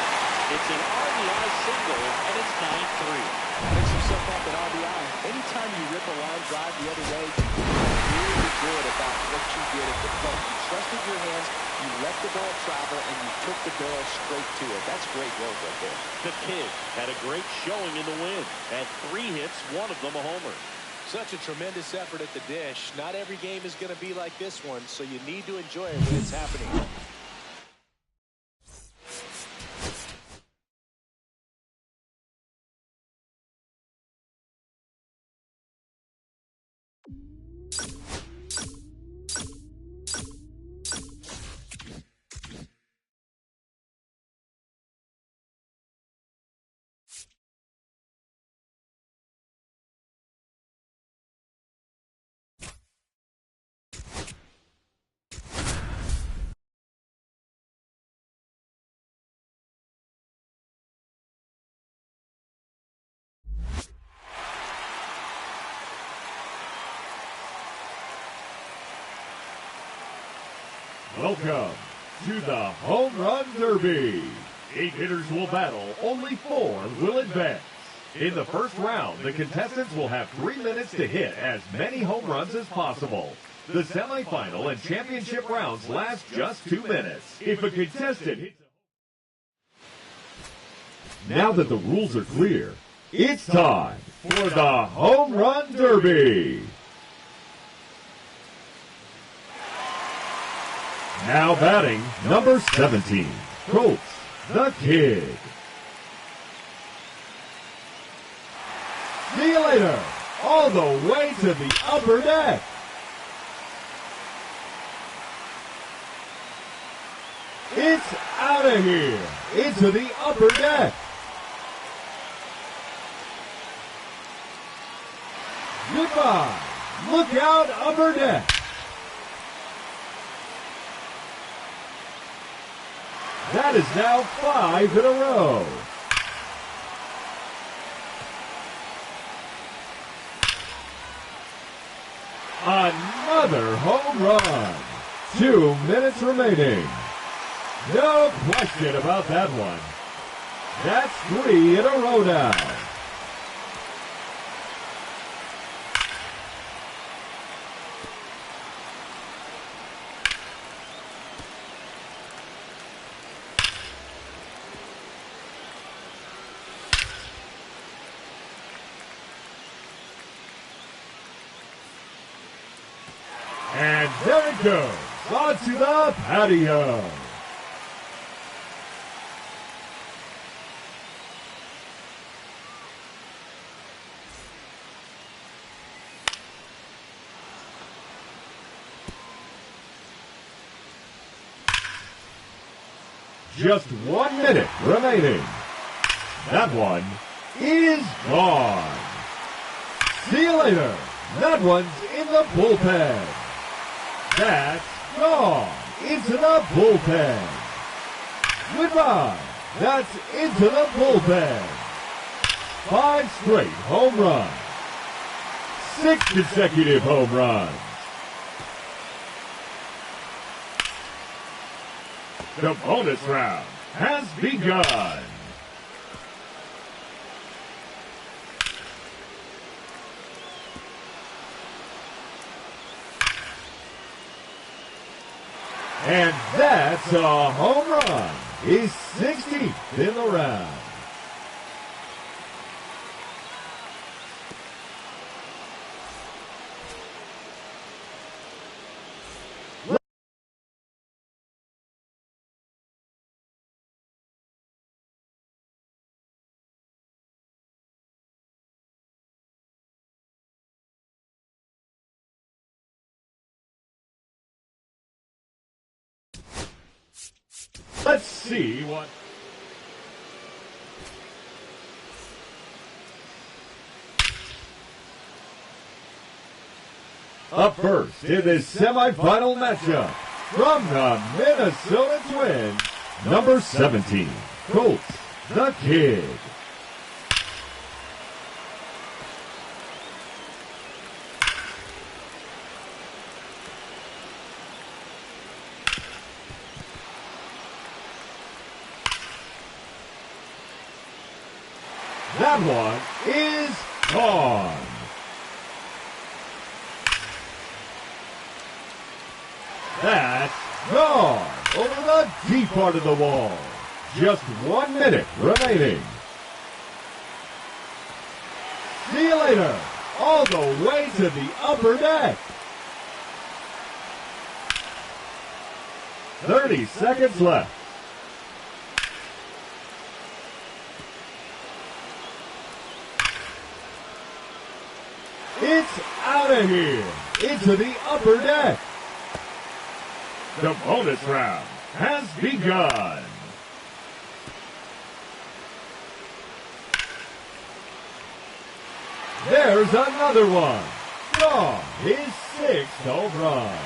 It's an RBI single, and it's 9-3. Makes himself up an RBI. Anytime you rip a line drive the other way, you feel really good about what you did at the plate. You trusted your hands, you let the ball travel, and you took the barrel straight to it. That's great work right there. The Kid had a great showing in the win. Had 3 hits, one of them a homer. Such a tremendous effort at the dish. Not every game is going to be like this one, so you need to enjoy it when it's happening. Welcome to the Home Run Derby. 8 hitters will battle, only 4 will advance. In the first round, the contestants will have 3 minutes to hit as many home runs as possible. The semifinal and championship rounds last just 2 minutes. If a contestant hits... Now that the rules are clear, it's time for the Home Run Derby. Now batting, number 17, Colt the Kid. See you later, all the way to the upper deck. It's out of here, into the upper deck. Goodbye, look out, upper deck. That is now 5 in a row. Another home run. 2 minutes remaining. No question about that one. That's 3 in a row now. And there it goes, onto the patio. Just 1 minute remaining. That one is gone. See you later. That one's in the bullpen. That's gone into the bullpen. Goodbye. That's into the bullpen. 5 straight home runs. 6 consecutive home runs. The bonus round has begun. And that's That's a home run. He's 60th in the round. Let's see what... Up first in this semifinal matchup, from the Minnesota Twins, number 17, Colt the Kid. That one is gone. That's gone over the deep part of the wall. Just 1 minute remaining. See you later. All the way to the upper deck. 30 seconds left. It's out of here. Into the upper deck. The bonus round has begun. There's another one. Gone. His 6th home run.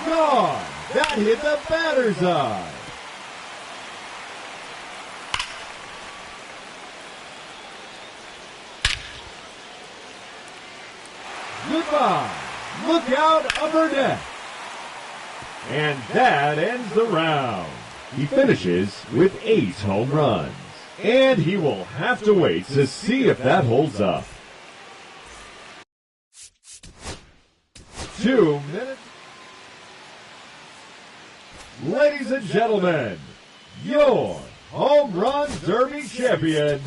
Gone. That hit the batter's eye. Goodbye. Look out, upper deck. And that ends the round. He finishes with 8 home runs. And he will have to wait to see if that holds up. 2 minutes. Ladies and gentlemen, your Home Run Derby champion,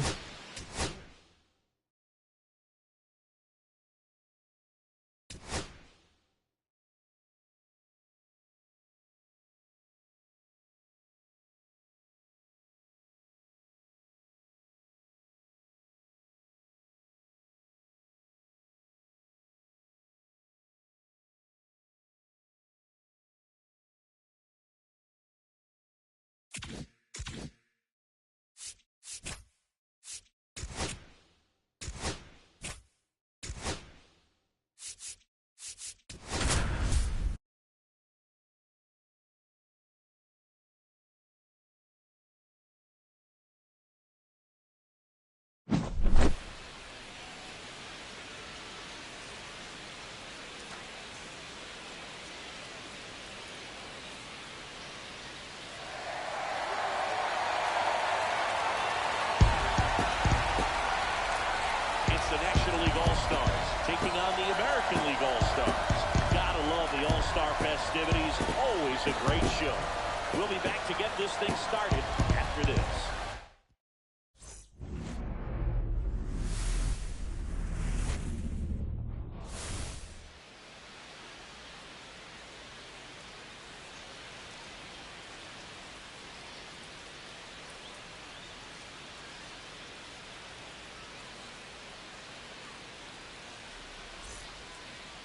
The National League All-Stars taking on the American League All-Stars. Gotta love the All-Star festivities. Always a great show. We'll be back to get this thing started after this.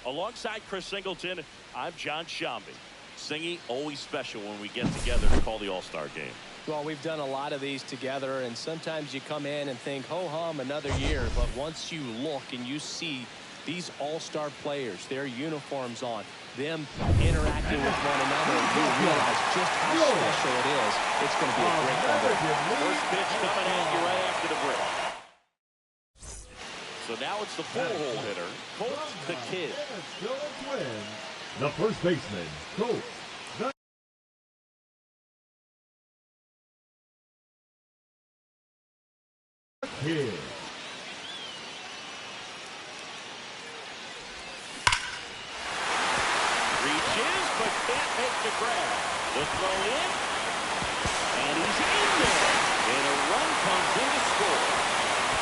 Alongside Chris Singleton, I'm John Shambi. Singy, always special when we get together to call the All-Star game. Well, we've done a lot of these together, and sometimes you come in and think, ho-hum, another year. But once you look and you see these All-Star players, their uniforms on, them interacting with one another, you realize just how special it is. It's going to be a great one. First pitch coming at you right after the break. So now it's the full-hole hitter, Colt the Kid. The first baseman, Colt the Kid. Reaches, but can't make the grab. The throw in. And he's in there. And a run comes in to score.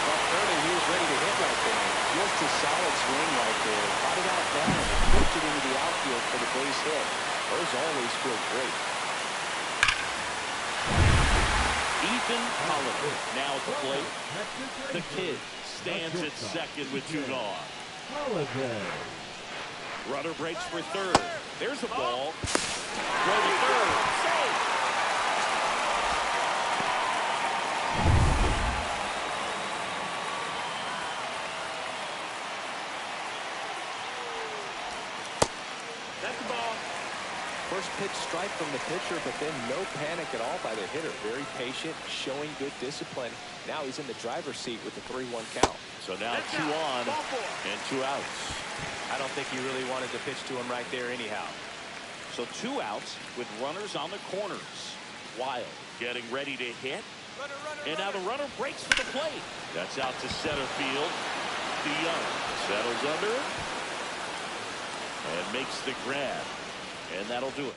Well, early he was ready to hit right there. Just a solid swing right there. Caught it out down and pushed it into the outfield for the base hit. Those always feel great. Ethan Holliday now at the plate. The Kid stands at second with 2 gone. Holiday. Runner breaks for third. There's a ball. Throw to third. Safe. That's the ball. First pitch strike from the pitcher, but then no panic at all by the hitter. Very patient, showing good discipline. Now he's in the driver's seat with the 3-1 count. So now 2 on and 2 outs. I don't think he really wanted to pitch to him right there anyhow. So 2 outs with runners on the corners. Wild getting ready to hit. And now the runner breaks for the plate. That's out to center field. DeYoung settles under it and makes the grab. And that'll do it.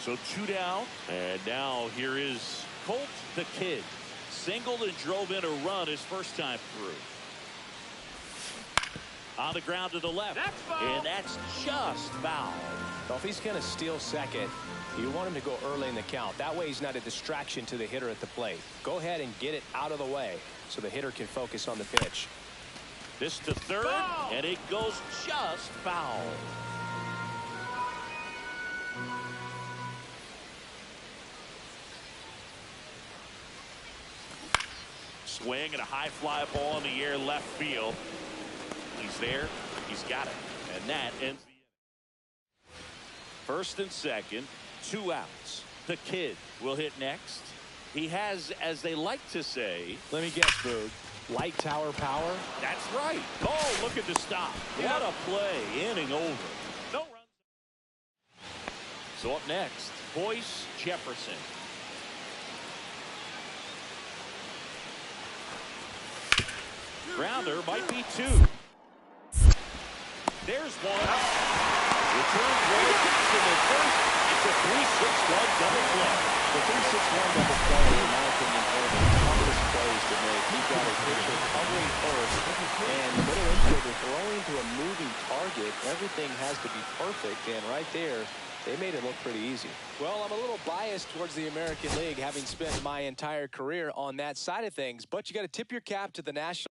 So 2 down. And now here is Colt the Kid. Singled and drove in a run his first time through. On the ground to the left. And that's just foul. Well, if he's going to steal second, you want him to go early in the count. That way he's not a distraction to the hitter at the plate. Go ahead and get it out of the way so the hitter can focus on the pitch. This to third, and it goes just foul. Swing and a high fly ball in the air left field. He's there. He's got it. And that ends the inning. First and second, 2 outs. The Kid will hit next. He has, as they like to say, Let me guess, Boog. Light tower power? that's right. Oh, look at the stop. What a play. Inning over. No runs. So up next, Boyce Jefferson. Grounder might be 2. There's one. Return throw gets him at first. It's a 3-6-1 double play. The 3-6-1 double play, in my opinion, one of the toughest plays to make. You've got a pitcher covering first, and the middle infielder throwing to a moving target. Everything has to be perfect, and right there, they made it look pretty easy. Well, I'm a little biased towards the American League, having spent my entire career on that side of things, but you got to tip your cap to the National.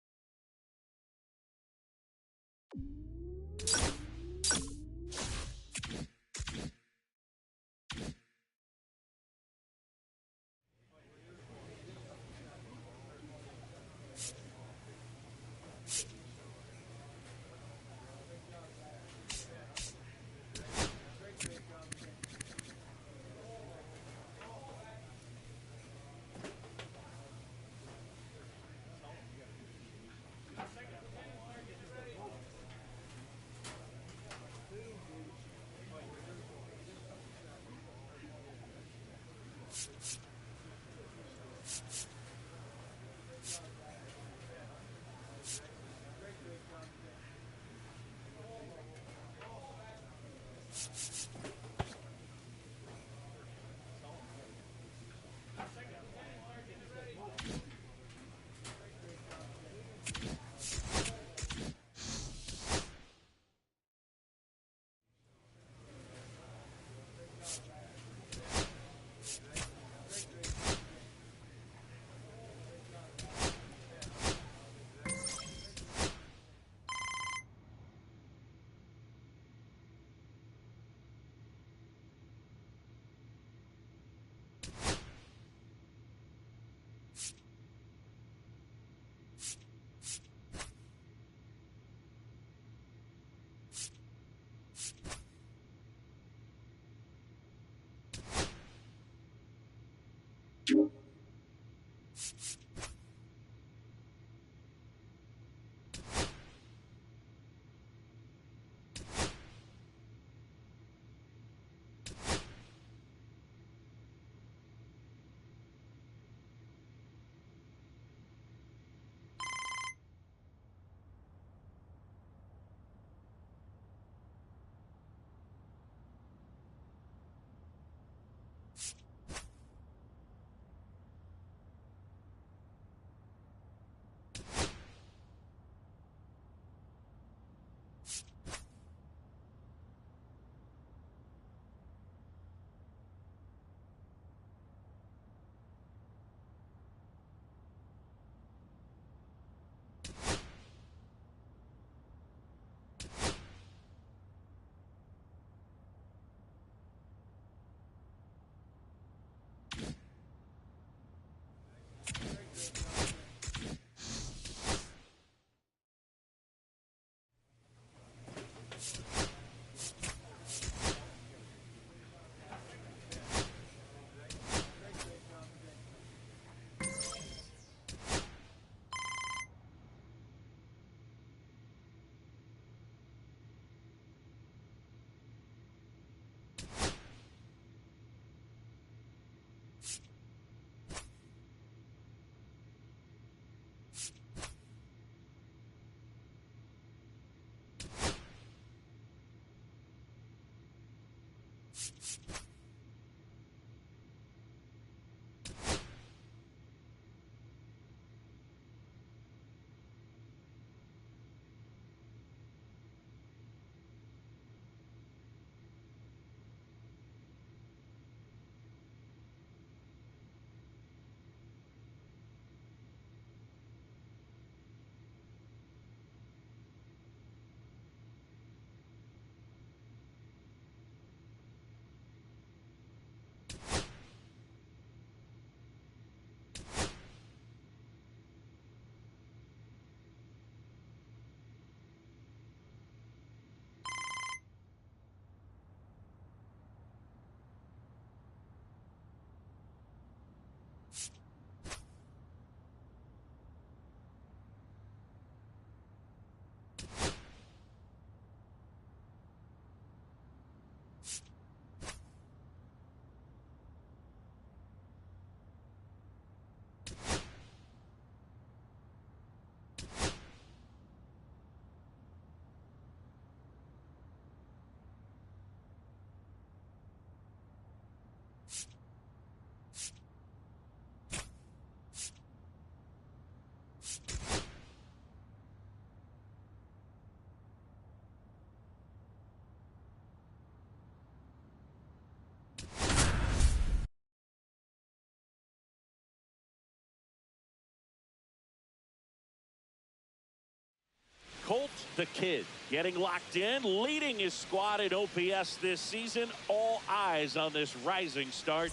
Colt the Kid getting locked in, leading his squad in OPS this season. All eyes on this rising star.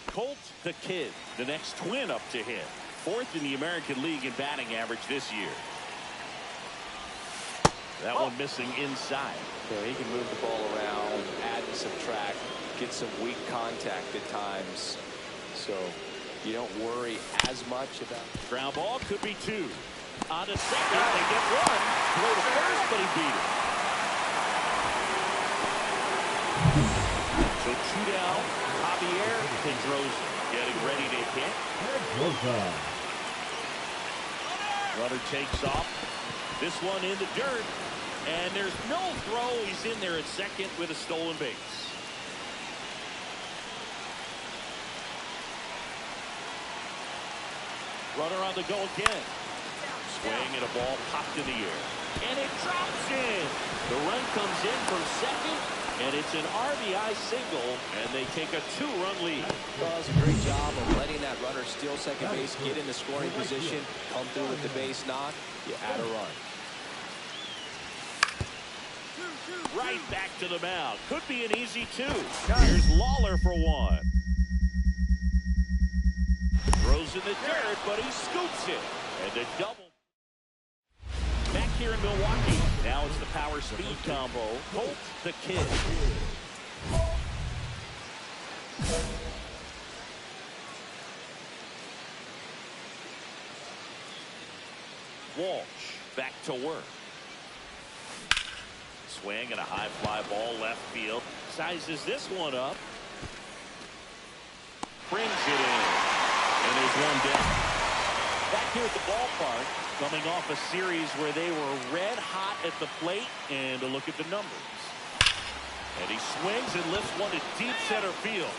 Colt the Kid, the next twin up to hit. 4th in the American League in batting average this year. That one missing inside. Yeah, he can move the ball around, add and subtract, get some weak contact at times. So you don't worry as much about. Ground ball could be 2. On to second, they get 1. Throw to first, but he beat it. So 2 down. Javier Pedroza getting ready to hit. Runner takes off. This one in the dirt. And there's no throw. He's in there at second with a stolen base. Runner on the go again. Swing and a ball popped in the air. And it drops in. The run comes in from second. And it's an RBI single. And they take a 2-run lead. Does a great job of letting that runner steal second base, get in the scoring position, come through with the base knock. You add a run. Right back to the mound. Could be an easy 2. Here's Lawler for 1. Throws in the dirt, but he scoops it. And a double. Back here in Milwaukee. Now it's the power speed combo. Colt the Kid. Walsh back to work. Swing and a high fly ball left field. Sizes this one up. Brings it in. And there's 1 down. Back here at the ballpark, coming off a series where they were red hot at the plate. And a look at the numbers. And he swings and lifts one to deep center field.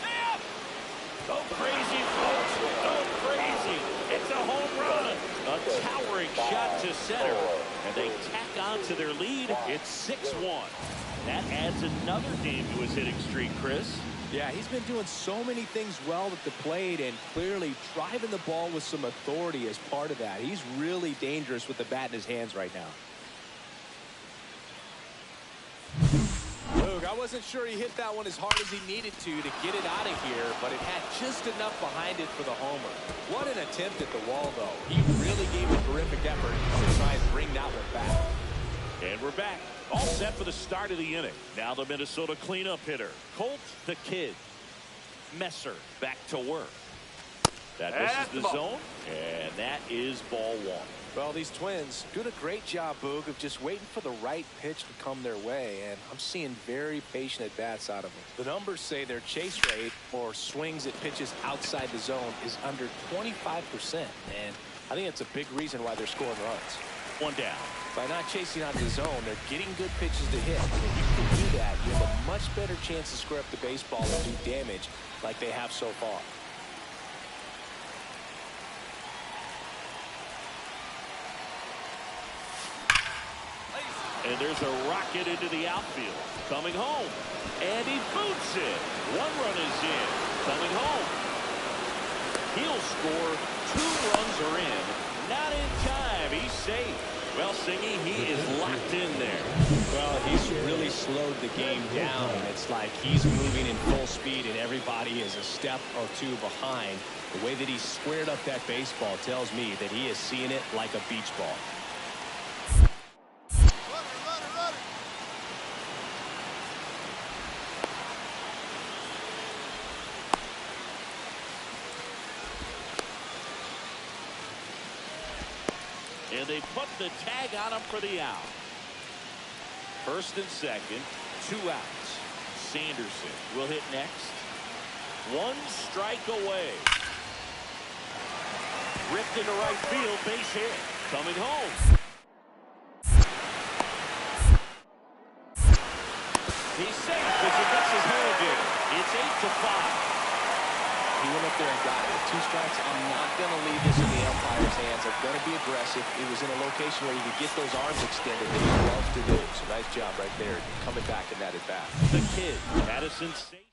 Go crazy, folks. Go crazy. It's a home run. A towering shot to center. And they tack on to their lead. It's 6-1. That adds another game to his hitting streak, Chris. Yeah, he's been doing so many things well at the plate and clearly driving the ball with some authority as part of that. He's really dangerous with the bat in his hands right now. Luke, I wasn't sure he hit that one as hard as he needed to get it out of here, but it had just enough behind it for the homer. What an attempt at the wall, though. He really gave a terrific effort to try and bring that one back. And we're back. All set for the start of the inning. Now the Minnesota cleanup hitter, Colt the Kid. Messer back to work. That misses the zone, and that is ball 1. Well, these Twins doing a great job, Boog, of just waiting for the right pitch to come their way, and I'm seeing very patient at-bats out of them. The numbers say their chase rate, or swings at pitches outside the zone, is under 25%, and I think that's a big reason why they're scoring runs. 1 down. By not chasing out of the zone, they're getting good pitches to hit. And if you can do that, you have a much better chance to square up the baseball and do damage like they have so far. And there's a rocket into the outfield. Coming home. And he boots it. One run is in. Coming home. He'll score. 2 runs are in. Not in time. He's safe. Well, Singy, he is locked in there. Well, he's really slowed the game down. It's like he's moving in full speed and everybody is a step or 2 behind. The way that he squared up that baseball tells me that he is seeing it like a beach ball. And they put the tag on him for the out. First and second, 2 outs. Sanderson will hit next. 1 strike away. Ripped into right field, base hit. Coming home. He's safe as he gets his hand in. It's 8-5. He went up there and got it. 2 strikes. I'm not going to leave this in the umpire's hands. I'm going to be aggressive. It was in a location where you could get those arms extended that he loves to do. So nice job right there, coming back in that at bat. The Kid had a sensation.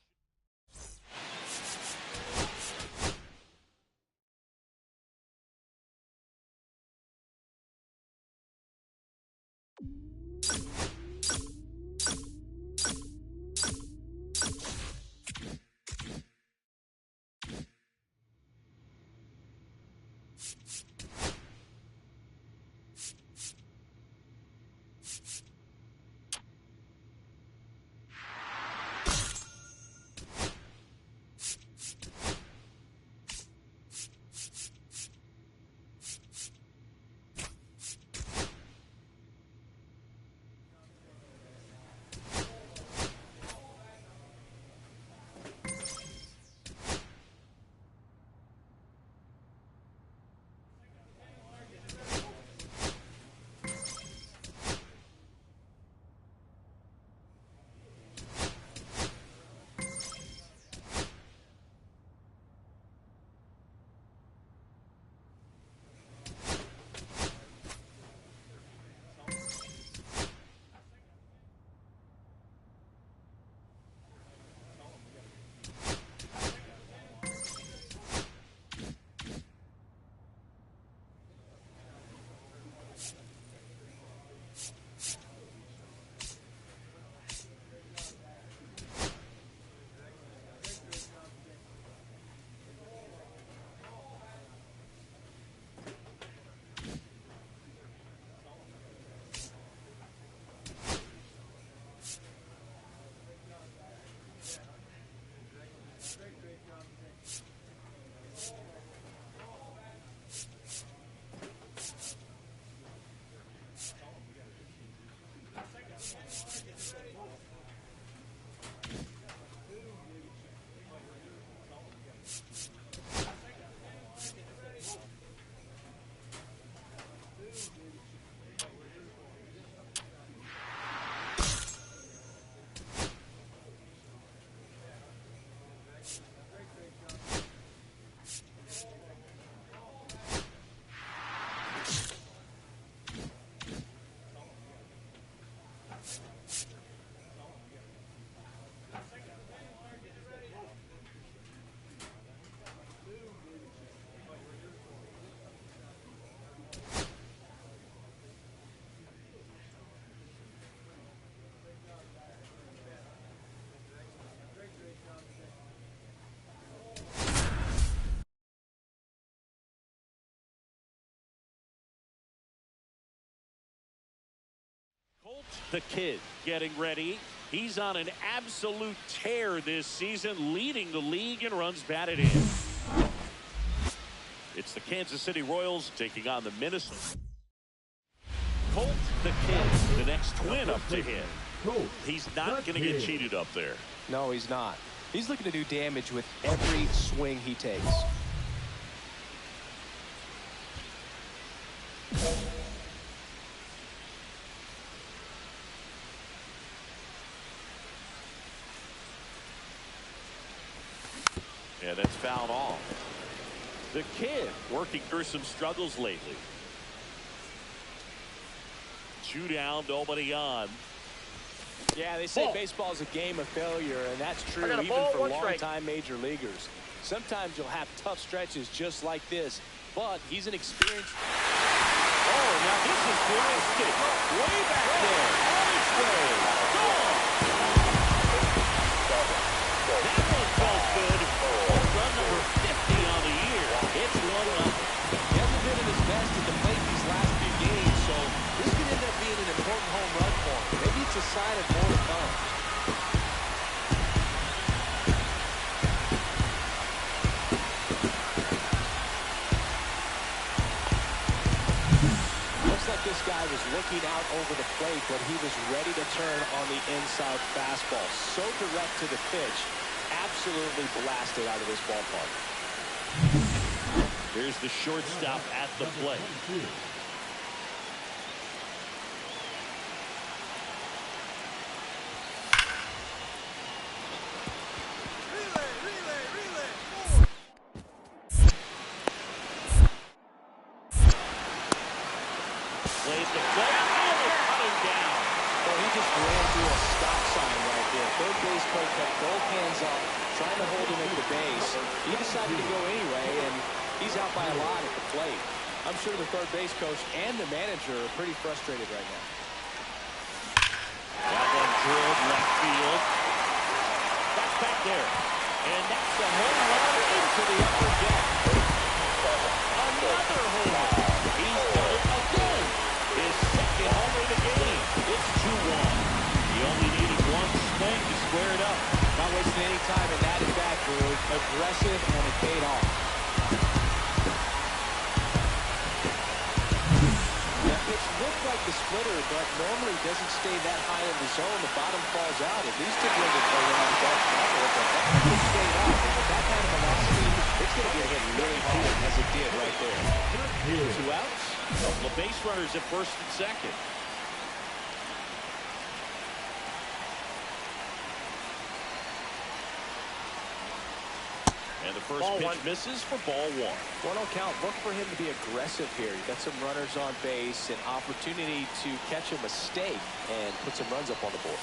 Colt the Kid getting ready. He's on an absolute tear this season, leading the league in runs batted in. It's the Kansas City Royals taking on the Minnesota. Colt the Kid, the next twin up to hit. He's not going to get cheated up there. No, he's not. He's looking to do damage with every swing he takes. Yeah, that's fouled off. The Kid working through some struggles lately. 2 down, nobody on. Yeah, they say baseball is a game of failure, and that's true even for long-time major leaguers. Sometimes you'll have tough stretches just like this, but he's an experienced... Oh, now this is blasted. Way back there. On its way. Gone. That one felt good. Home run number 50 on the year. It's 1-0. He hasn't been at his best at the plate these last few games, so this could end up being an important home run for him. Maybe it's a sign of more to come. This guy was looking out over the plate, but he was ready to turn on the inside fastball. So direct to the pitch, absolutely blasted out of this ballpark. There's the shortstop at the plate. Plays the play. Oh, cut him down. Well, he just ran through a stop sign right there. Third base coach had both hands up, trying to hold him at the base. He decided to go anyway, and he's out by a lot at the plate. I'm sure the third base coach and the manager are pretty frustrated right now. That one drilled left field. That's back there. And that's the home run into the upper deck. Another home run. He's done it again. His second homer of the game. It's 2-1. He only needed one swing to square it up. Not wasting any time in that at-bat, Drew. Aggressive, and it paid off. That pitch looked like the splitter, but normally doesn't stay that high in the zone. The bottom falls out. At least it wasn't around that level. But that pitch stayed up, and with that kind of velocity, it's going to get hit really hard, as it did right there. 2 outs. Couple of base runners at first and second. And the first pitch misses for ball 1. 1-0 count. Look for him to be aggressive here. You've got some runners on base, an opportunity to catch a mistake and put some runs up on the board.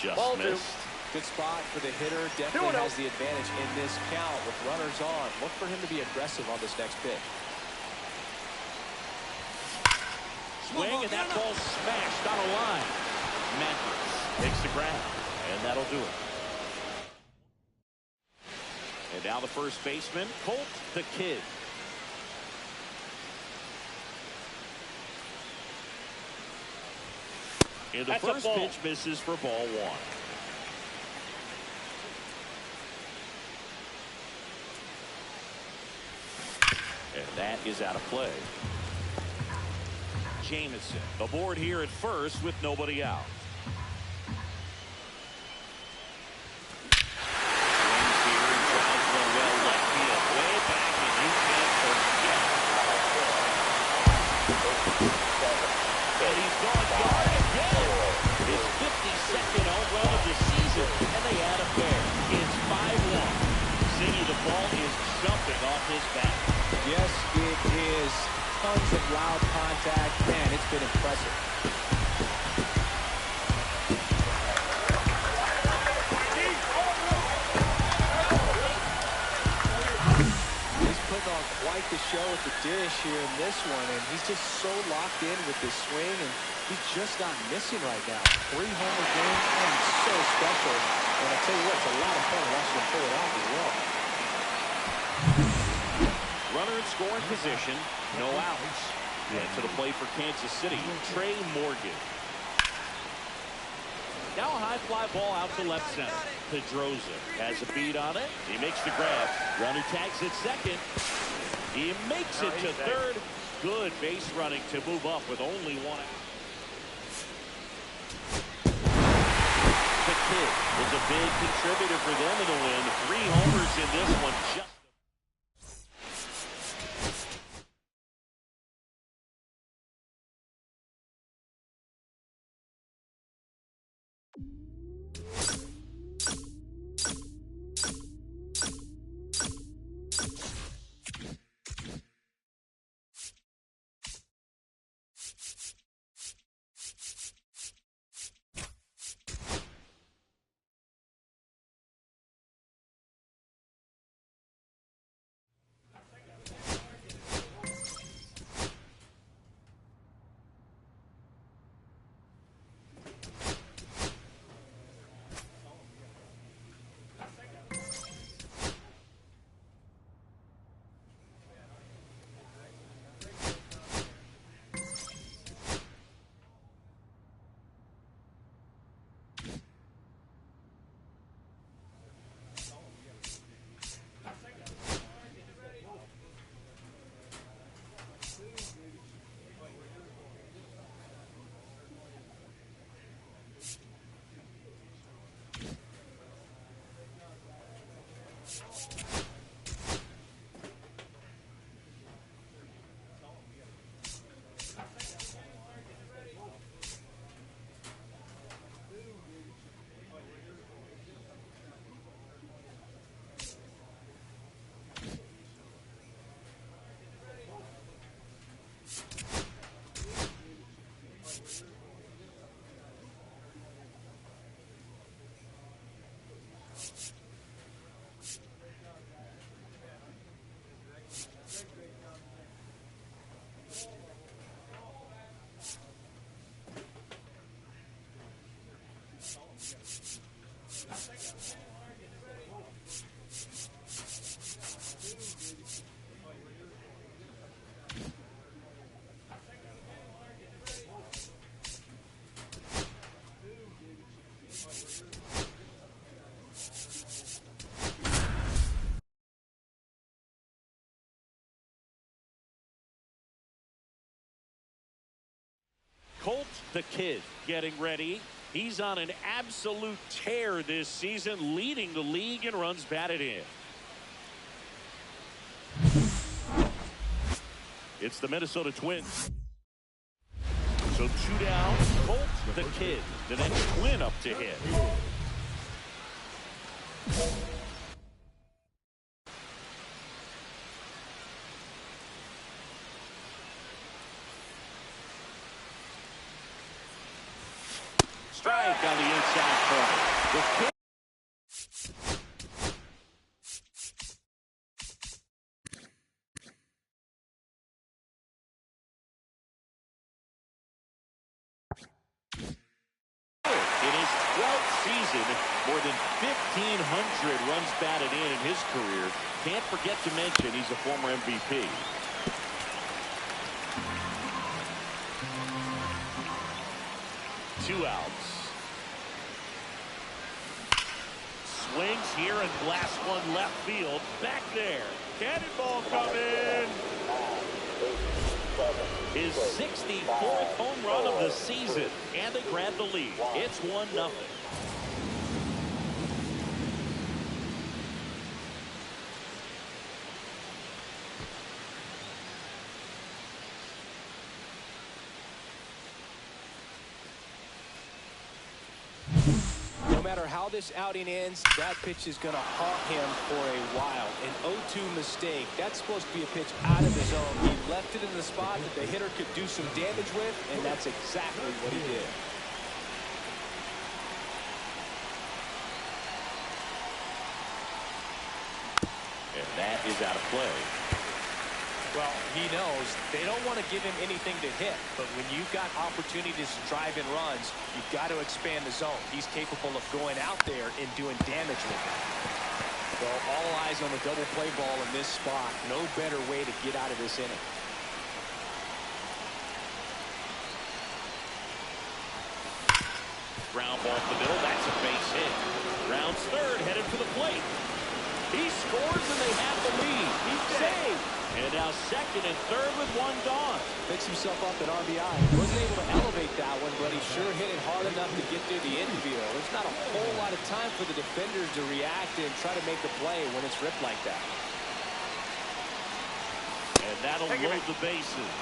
Just missed. Good spot for the hitter. Definitely has the advantage in this count with runners on. Look for him to be aggressive on this next pitch. Swing, and that ball smashed on a line. Mathis takes the grab, and that'll do it. And now the first baseman, Colt the Kid. And the first pitch misses for ball 1. And that is out of play. Jamison aboard here at first with nobody out. Swings here and drives one well left field, way back, and you can't forget. And he's gone yard again. His 52nd home run of the season, and they add a pair. It's 5-1. Ziggy, the ball is jumping off his bat. Yes, it is. Tons of loud contact. Man, it's been impressive. He's putting on quite the show at the dish here in this one, and he's just so locked in with this swing, and he's just not missing right now. 3 homer games, and so special. And I tell you what, it's a lot of fun watching him pull it off as well. Runner in scoring position, no outs. And to the plate for Kansas City, Trey Morgan. Now a high fly ball out to left center. Pedroza has a beat on it. He makes the grab. Runner tags at second. He makes it to third. Good base running to move up with only 1 out. The Kid was a big contributor for them in the win. 3 homers in this one. Just Colt the Kid getting ready. He's on an absolute tear this season, leading the league in runs batted in. It's the Minnesota Twins. So 2 down. Colt the Kid, the next Twin up to hit. Strike on the inside corner. The Kid in his 12th season, more than 1,500 runs batted in his career. Can't forget to mention he's a former MVP. Two outs. Swings here and blasts one left field. Back there. Cannonball coming. His 64th home run of the season. And they grab the lead. It's 1-0. No matter how this outing ends, that pitch is going to haunt him for a while. An 0-2 mistake. That's supposed to be a pitch out of the zone. He left it in the spot that the hitter could do some damage with, and that's exactly what he did. And that is out of play. Well, he knows they don't want to give him anything to hit, but when you've got opportunities to drive in runs, you've got to expand the zone. He's capable of going out there and doing damage with it. So all eyes on the double play ball in this spot. No better way to get out of this inning. Ground ball to the middle. That's a base hit. Rounds third, headed for the plate. He scores and they have the lead. He's saved. And now second and third with one gone. Picks himself up at RBI. Wasn't able to elevate that one, but he sure hit it hard enough to get through the infield. There's not a whole lot of time for the defenders to react and try to make a play when it's ripped like that. And that'll load the bases.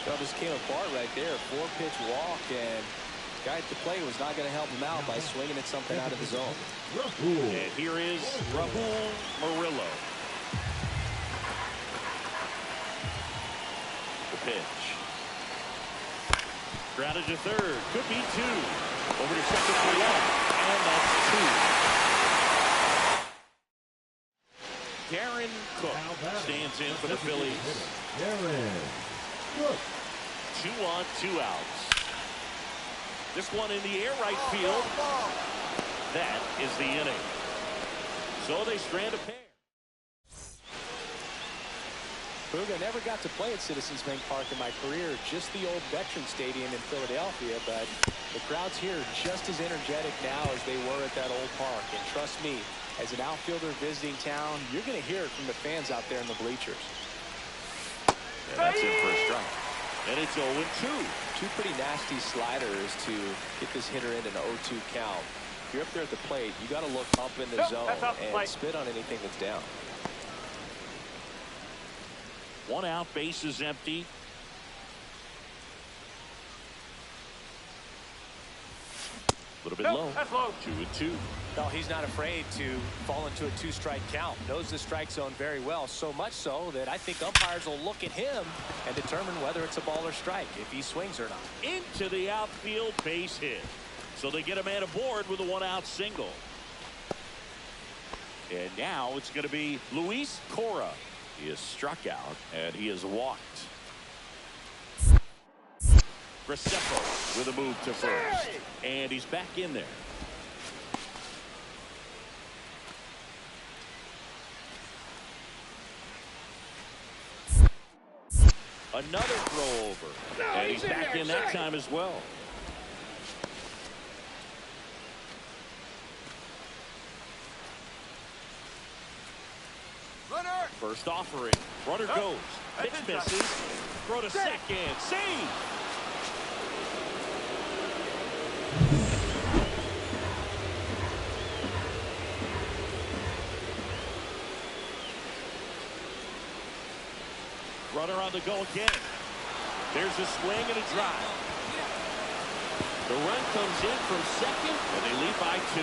Well, this came apart right there. 4-pitch walk, and the guy at the plate was not going to help him out by swinging at something out of the zone. And here is Rahul Murillo. The pitch. Grounded to third. Could be two. Over to second for one. And that's two. Darren Cook stands in for the Phillies. Darren Cook. 2 on, 2 outs. This one in the air right field. That is the inning. So they strand a pair. Puga never got to play at Citizens Bank Park in my career, just the old Veteran Stadium in Philadelphia, but the crowd's here just as energetic now as they were at that old park. And trust me, as an outfielder visiting town, you're going to hear it from the fans out there in the bleachers. And that's in for a strike. And it's 0-2. Two pretty nasty sliders to get this hitter in an 0-2 count. If you're up there at the plate, you got to look up in the zone and spit on anything that's down. 1 out, base is empty. A little bit low. That's low. 2-2. No, he's not afraid to fall into a 2-strike count. Knows the strike zone very well, so much so that I think umpires will look at him and determine whether it's a ball or strike, if he swings or not. Into the outfield, base hit. So they get a man aboard with a 1-out single. And now it's going to be Luis Cora. He is struck out and he is walked. Graceffa with a move to first. And he's back in there. Another throw over. And he's back in that time as well. First offering. Runner goes. Pitch misses. Throw to second. Save. Runner on the go again. There's a swing and a drive. The run comes in from second, and they lead by 2.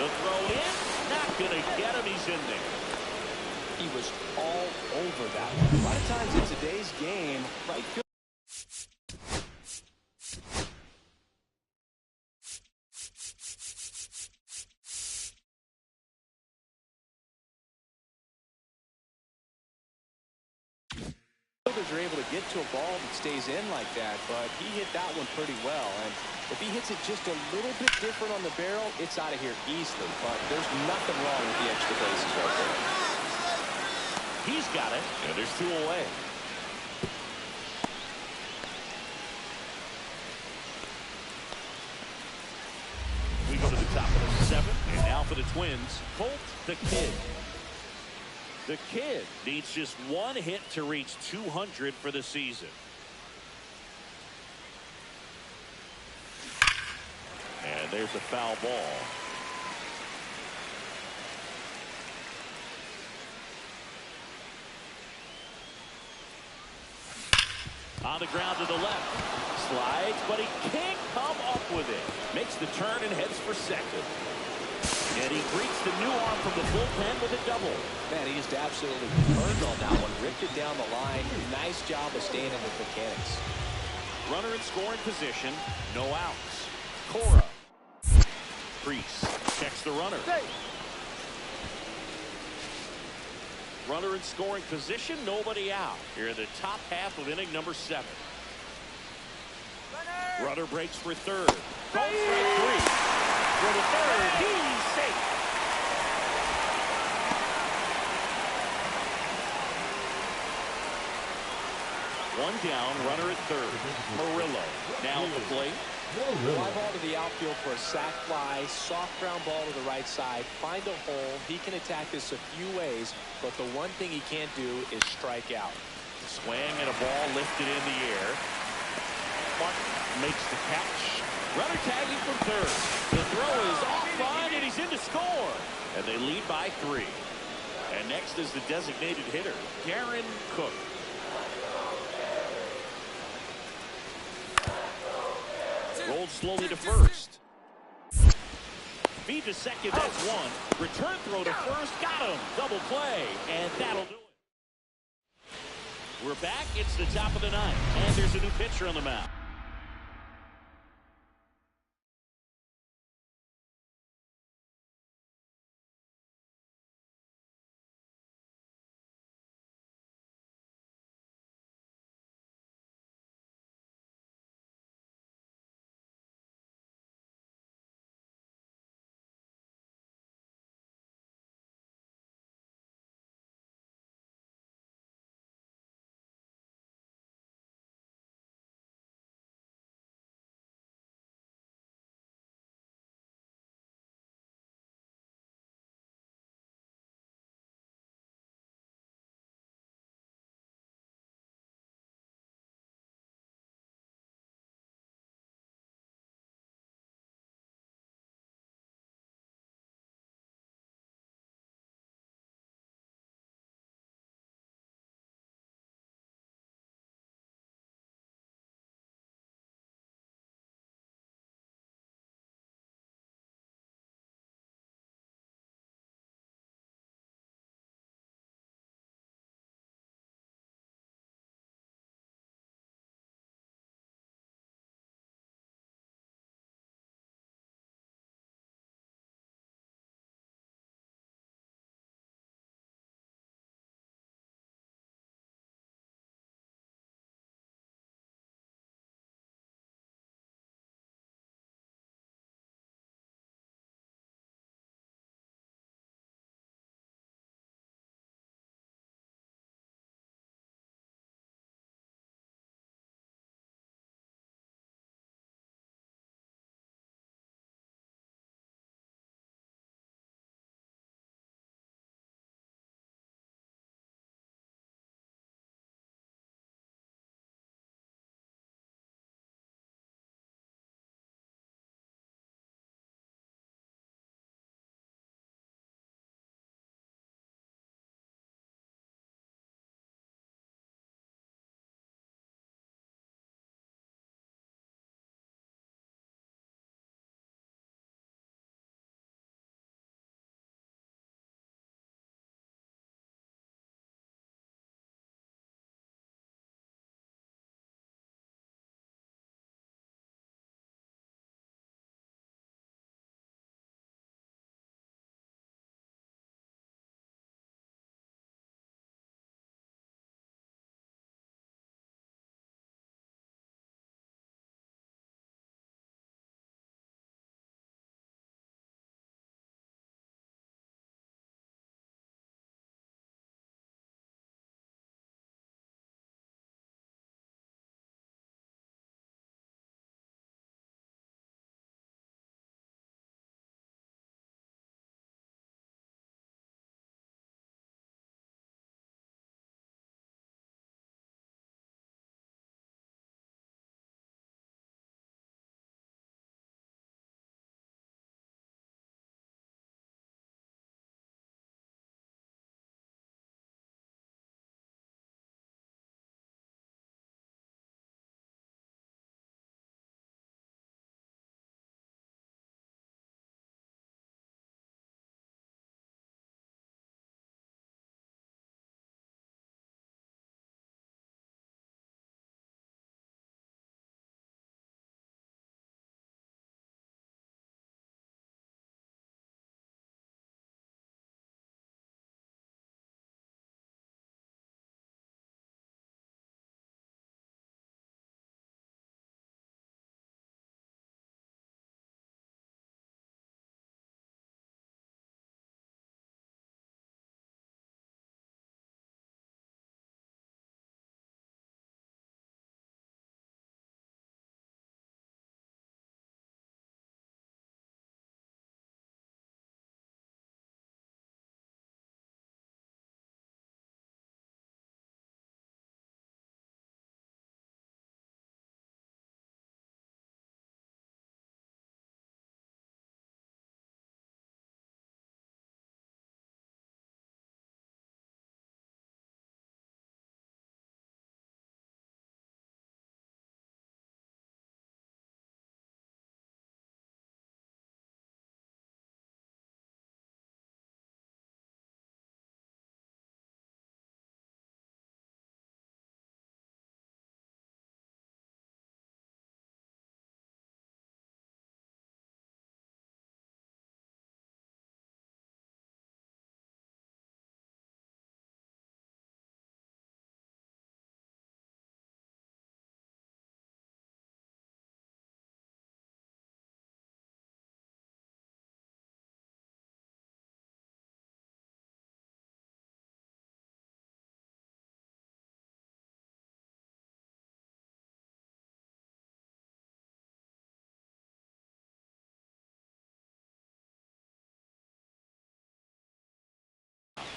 The throw in. Not going to get him. He's in there. He was all over that one. A lot of times in today's game, right field. Fielders are able to get to a ball that stays in like that, but he hit that one pretty well. And if he hits it just a little bit different on the barrel, it's out of here easily. But there's nothing wrong with the extra bases right there. He's got it, and there's 2 away. We go to the top of the 7th, and now for the Twins, Colt the Kid. The Kid needs just 1 hit to reach 200 for the season. And there's a foul ball. On the ground to the left. Slides, but he can't come up with it. Makes the turn and heads for second. And he greets the new arm from the bullpen with a double. Man, he just absolutely burned on that one. Ripped it down the line. Nice job of staying in with mechanics. Runner in scoring position. No outs. Cora. Priest checks the runner. Runner in scoring position, nobody out. Here in the top half of inning number 7. Runner breaks for third. Called strike 3. For the third, he's safe. One down, runner at third. Murillo now at the plate. Fly ball to the outfield for a sac fly. Soft ground ball to the right side. Find a hole. He can attack this a few ways, but the one thing he can't do is strike out. Swing and a ball lifted in the air. Martin makes the catch. Runner tagging from third. The throw is off line, and he's in to score. And they lead by 3. And next is the designated hitter, Darren Cook. Rolled slowly to first. Feed to second, that's 1. Return throw to first, got him. Double play, and that'll do it. We're back, it's the top of the 9th, and there's a new pitcher on the mound.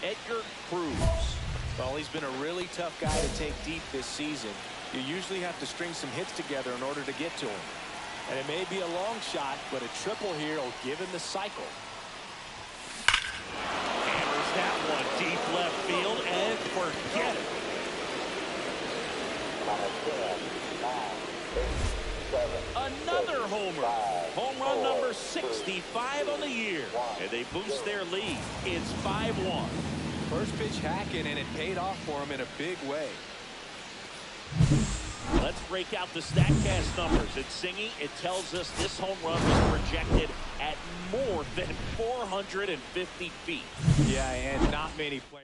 Edgar Cruz. Well, he's been a really tough guy to take deep this season. You usually have to string some hits together in order to get to him. And it may be a long shot, but a triple here will give him the cycle. Hammers that one deep left field and forget it. 10, 9, 8, 7, Another 6, homer. 5, Home run 4, number 3, 65 on the year. And they boost their lead. It's 5-1. First pitch hacking, and it paid off for him in a big way. Let's break out the StatCast numbers. It's singing. It tells us this home run was projected at more than 450 feet. Yeah, and not many players.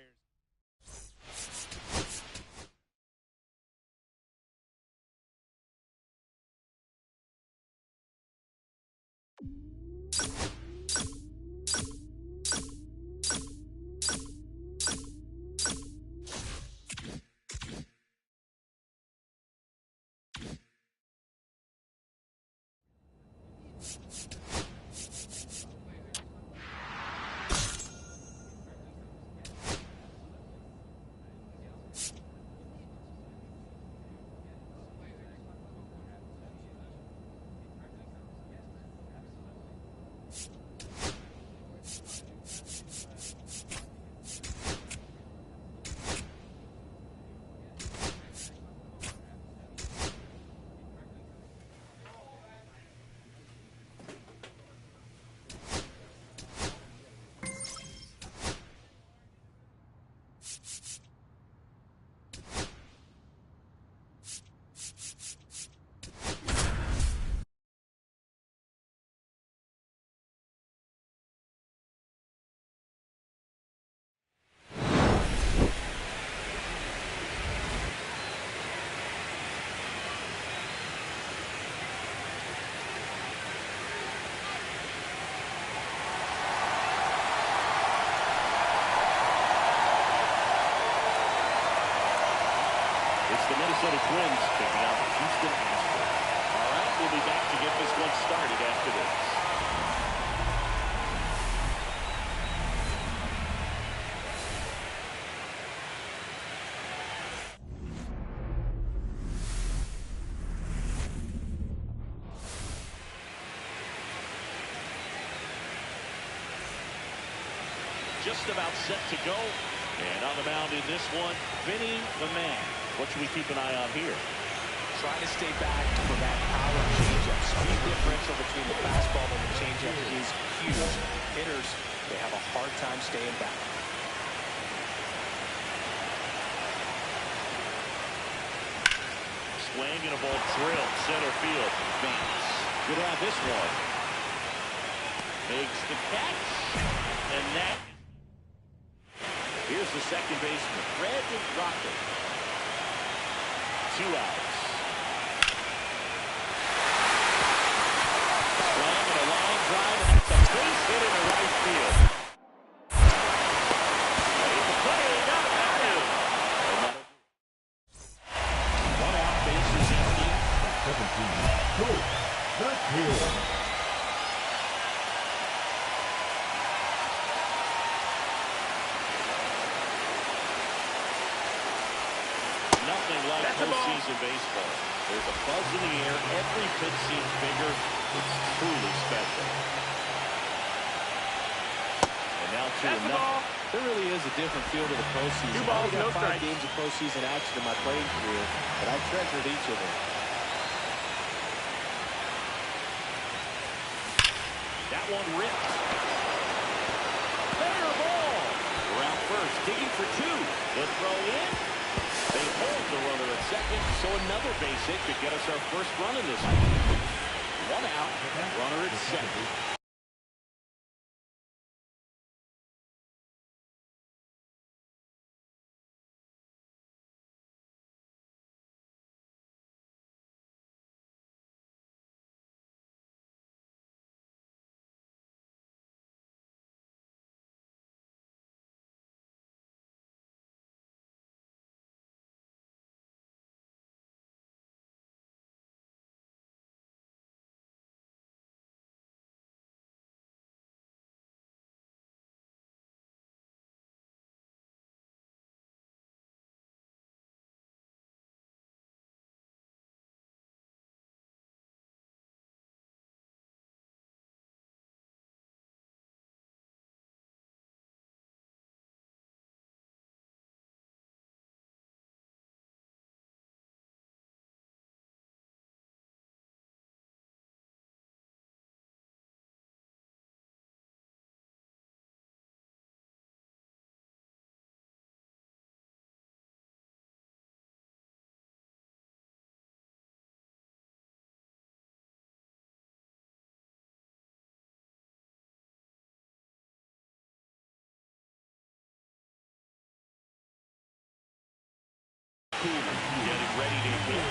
The Minnesota Twins taking out the Houston Astros. All right, we'll be back to get this one started after this. Just about set to go. And on the mound in this one, Vinny the Man. What should we keep an eye on here? Try to stay back for that power changeup. Speed differential between the fastball and the changeup is huge. Hitters, they have a hard time staying back. Swing and a ball drilled center field. Vance. Good to have this one. Makes the catch. And that. Here's the second baseman, Fred Rocket. 2 outs. Swing and a line drive, and that's a base hit into right field. Ready to play, got that in. One out, bases empty. 17, Colt the Kid. Nothing like postseason baseball. There's a buzz in the air. Every pitch seems bigger. It's truly special. And now 2-0. There really is a different feel to the postseason. 2 balls, I no got 5 strikes. games of postseason action in my playing career, but I treasured each of them. That one ripped. Fair ball. We're out first, digging for 2. The throw in. They hold the runner at second, so another base hit could get us our first run in this one. 1 out, runner at second. ready to hit.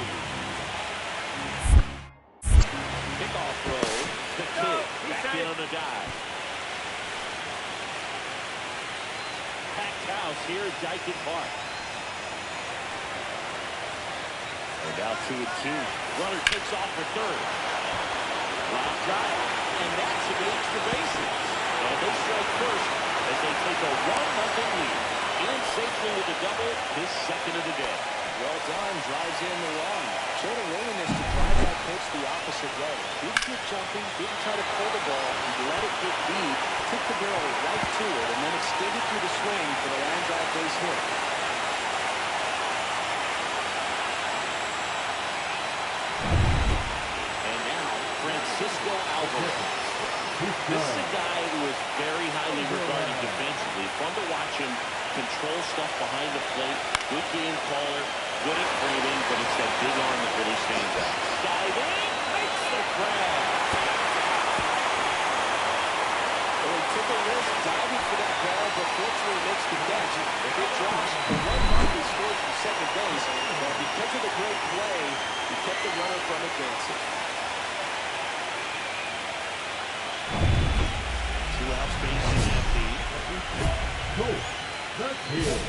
Kickoff throw. The Kid back in on the dive. Packed house here at Dyken Park. And now 2-2. Runner takes off for third. Line drive, and that's to the extra bases. And they strike first as they take a 1-0 lead. In safely with a double, his second of the day. Well done, drives in the run. Showed a willingness to drive that pitch the opposite way. Didn't get jumping, didn't try to pull the ball, he let it get deep, took the barrel right to it, and then extended through the swing for the line drive base hit. Francisco Alvarez. This is a guy who is very highly regarded defensively. Fun to watch him control stuff behind the plate. Good game caller, good at framing, but it's that big arm that really stands out. Diving, makes the grab. Well, he took a risk diving for that ball, but fortunately makes the catch. If it drops, the one run he scored from second base, but because of the great play, he kept the runner from advancing. Out space is empty. Colt the Kid.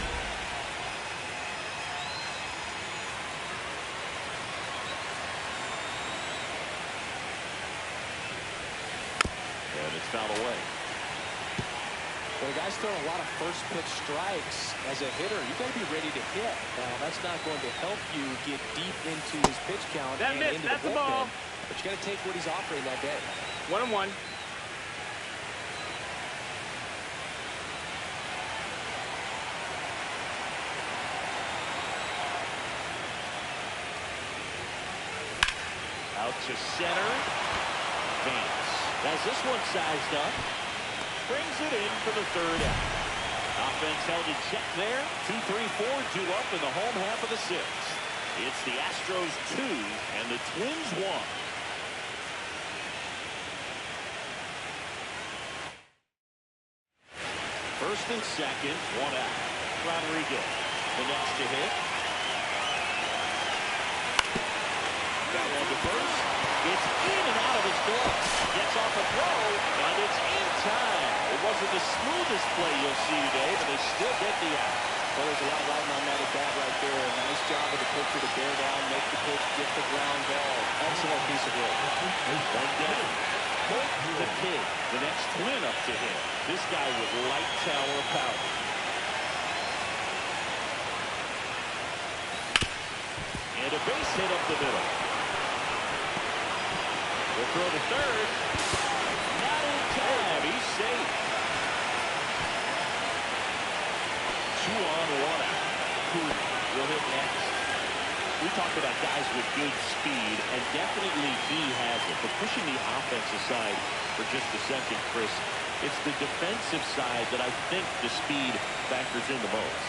And it's fouled away. Well, the guy's throwing a lot of first pitch strikes. As a hitter, you got to be ready to hit. Now, that's not going to help you get deep into his pitch count and into the bullpen. But you got to take what he's offering that day. 1-1. Out to center. Vance has this one sized up. Brings it in for the third out. Offense held in check there. 2-3-4, 2 up in the home half of the sixth. It's the Astros 2 and the Twins 1. First and second, 1 out. Rodriguez, the next to hit. Got one to first. It's in and out of his glove. Gets off a throw, and it's in time. It wasn't the smoothest play you'll see today, but they still get the out. Well, there's a lot riding on that at bat right there. Nice job of the pitcher to bear down, make the pitch, get the ground ball. Excellent piece of work. One down. Colt the Kid, the next twin up to him. This guy with light tower power. And a base hit up the middle. We'll throw to third. Not in time. He's safe. 2 on, 1 out. Cool. We'll hit next. We talked about guys with good speed, and definitely he has it. But pushing the offense aside for just a second, Chris, it's the defensive side that I think the speed factors in the most.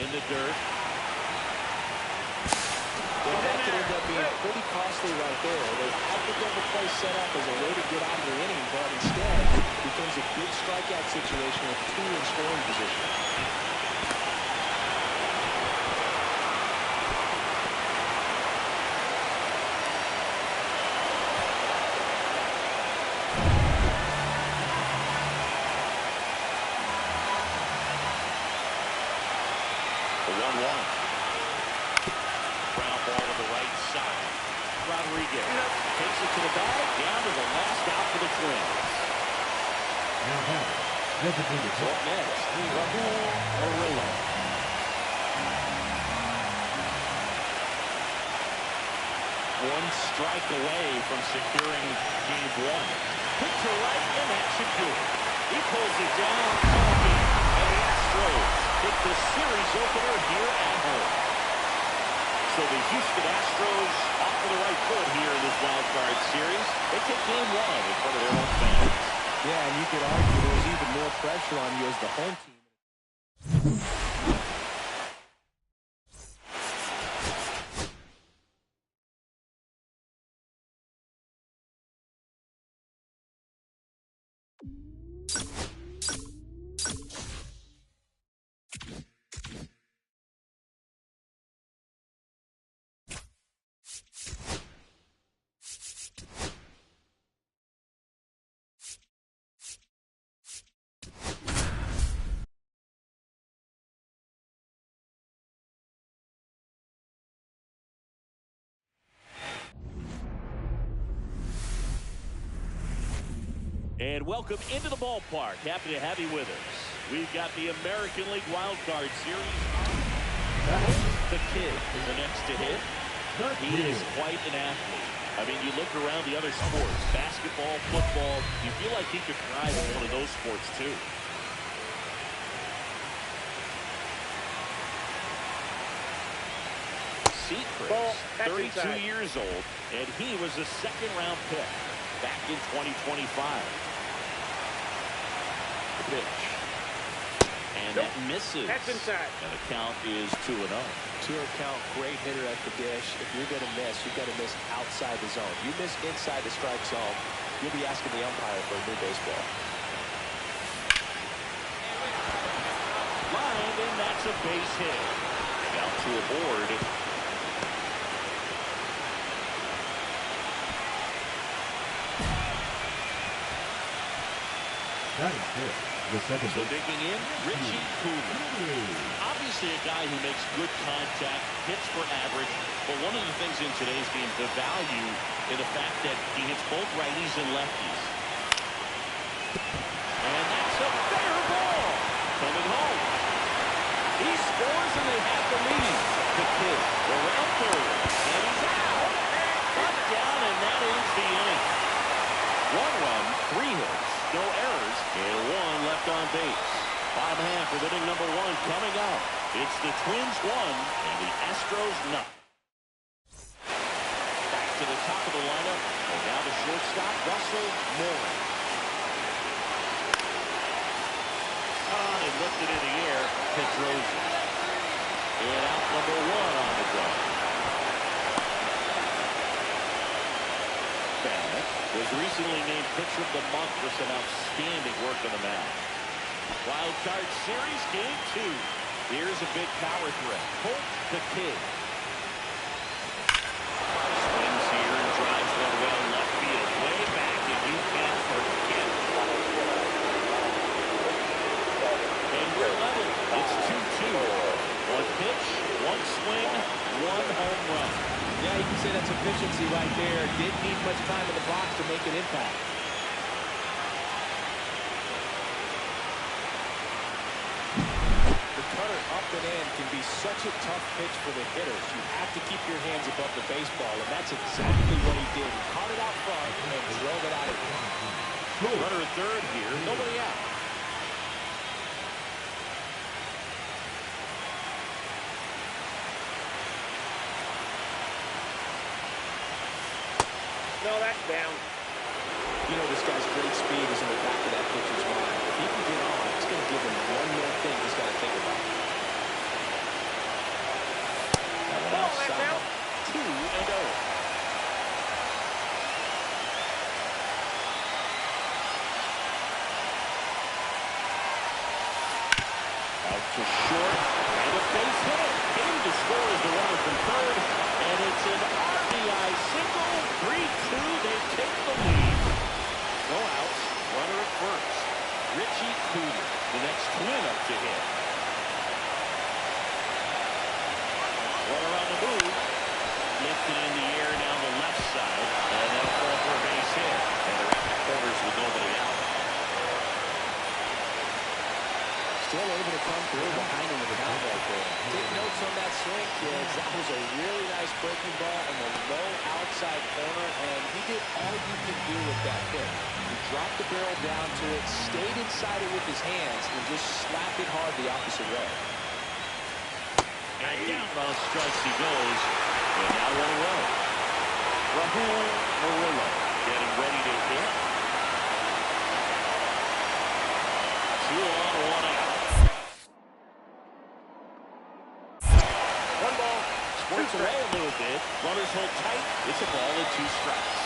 In the dirt. Well, that could end up being pretty costly right there. They had the double play set up as a way to get out of the inning, but instead it becomes a good strikeout situation with 2 in scoring position. The 1-1. Ground ball to the right side. Rodriguez takes it to the bag, down to the last out for the Twins. Now batter, designated Up next, Raul Arillo. One strike away from securing game 1. Hit to right, and that's secured. He pulls it down, and the Astros hit the series opener here at home. So the Houston Astros off to the right foot here in this wild card series. They take game 1 in front of their own fans. Yeah, and you could argue there's even more pressure on you as the home team. And welcome into the ballpark. Happy to have you with us. We've got the American League Wild Card Series. The Kid is the next to hit. He is quite an athlete. I mean, you look around the other sports, basketball, football, you feel like he could thrive in one of those sports too. Secrets, 32 years old, and he was a second-round pick back in 2025. The pitch. And that misses. That's inside. And the count is 2-0. 2-0 count, great hitter at the dish. If you're going to miss, you've got to miss outside the zone. You miss inside the strike zone, you'll be asking the umpire for a new baseball. Line, and that's a base hit. Down to a board. That is good. The second So digging in, Richie Cooler. Obviously a guy who makes good contact, hits for average, but one of the things in today's game, the value in the fact that he hits both righties and lefties. And that's a fair ball. Coming home. He scores and they have the lead. The Kid around third. And he's out. Cut down, and that ends the inning. 1 run, 3 hits. No errors, and 1 left on base. Bottom half of inning number 1 coming up. It's the Twins 1 and the Astros 0. Back to the top of the lineup, and now the shortstop, Russell Moore. And lifted in the air, Pedroza. And out number 1 on the ground. Was recently named Pitcher of the Month for some outstanding work on the mound. Wild Card Series Game 2. Here's a big power threat. Colt the Kid. Swings here and drives one well left field. Way back, and you can't forget. And we're level. It's 2-2. 1 pitch, 1 swing, 1 home run. Yeah, you can say that's efficiency right there. Didn't need much time in the box to make an impact. The cutter up and in can be such a tough pitch for the hitters. You have to keep your hands above the baseball, and that's exactly what he did. He caught it out front and drove it out of here. Runner at third here, nobody out. No, that's down. You know, this guy's great speed is in the back of that pitcher's mind. If he can get on, it's going to give him one more thing he's got to think about. That one outside. 2-0. Out to short, and a base hit. In to score is the runner from third, and it's an RBI single. 3-2, they take the lead. No outs, runner at first. Richie Cooler, the next Twin up to hit. Runner on the move. Lifted in the air down the left side, and they'll fall for a base hit. And they're at the corners with nobody out. Still able to come through behind him with a count right there. Take notes on that swing, kids. That was a really nice breaking ball in the low outside corner, and he did all you can do with that pitch. He dropped the barrel down to it, stayed inside it with his hands, and just slapped it hard the opposite way. And down on strikes he goes, and now 1-0. Rahul Murillo getting ready to hit. 2 on, 1 out. 1 ball. Squirts away a little bit. Runners hold tight. It's a ball and 2 strikes.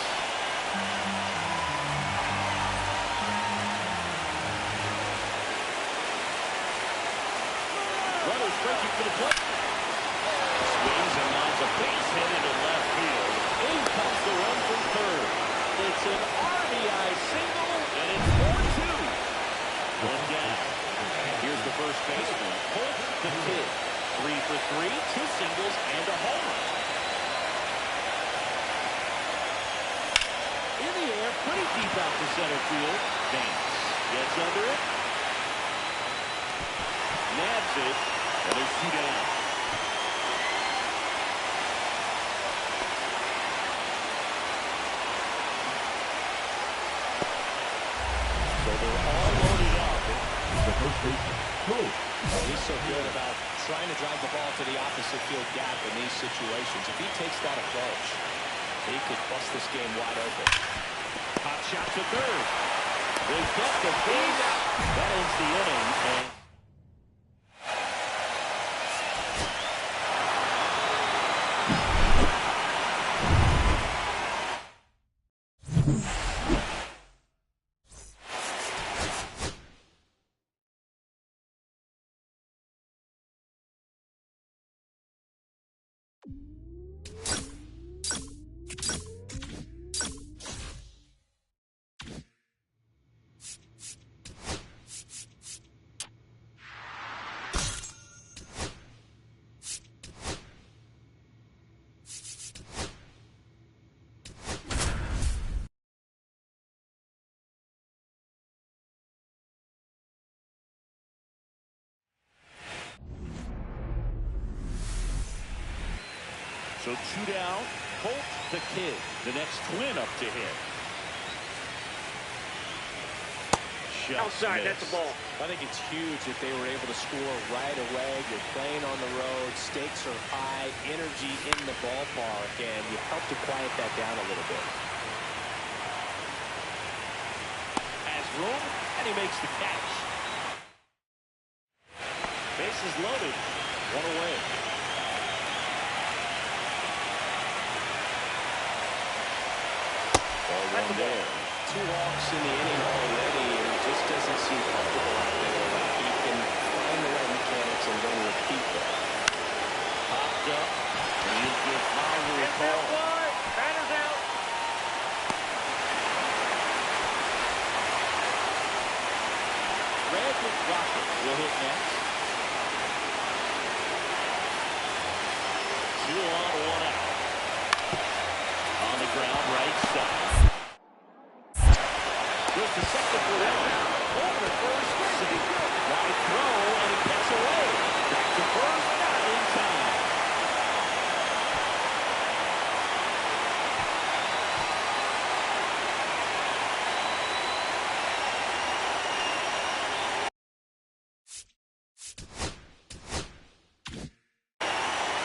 Runners breaking for the plate. Swings and lines a base hit into left field. In comes the run from third. It's an RBI single, and it's 4-2. 1 down. Here's the first baseman, Colt the Kid. 3 for 3, 2 singles, and a homer. In the air, pretty deep out to center field. Vance gets under it. Nabs it. And there's 2 down. So they're all loaded up. The first baseman, Colt. He's so good about trying to drive the ball to the opposite field gap in these situations. If he takes that approach, he could bust this game wide open. Hot shot to third. They get the base. That ends the inning. And so 2 down. Colt the Kid, the next twin up to hit. Just Outside, missed. that's a ball. I think it's huge that they were able to score right away. You're playing on the road. Stakes are high. Energy in the ballpark. And you help to quiet that down a little bit. Has room, and he makes the catch. Bases loaded. 1 away. Ball 1 there. 2 walks in the inning already, and he just doesn't seem comfortable out there. Like he can find the right mechanics and then repeat that. Popped up, and he'll give Lowry a It's call. out wide. Batter's out. Brandon Rocket will hit next. 2 on, 1 out. On the ground, right side. Goes to second for that. Over first, safe. Wide throw, and it gets away. Back to first, not in time.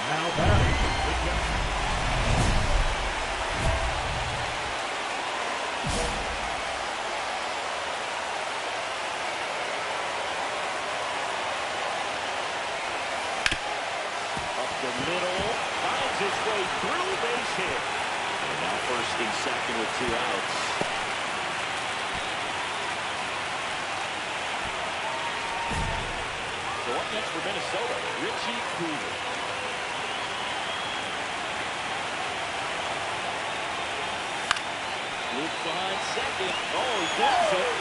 Now batting, the catcher. Up the middle, finds its way through, base hit. And now first and second with 2 outs. So up next for Minnesota, Richie Cooler. Luke behind second. Oh, he gets it.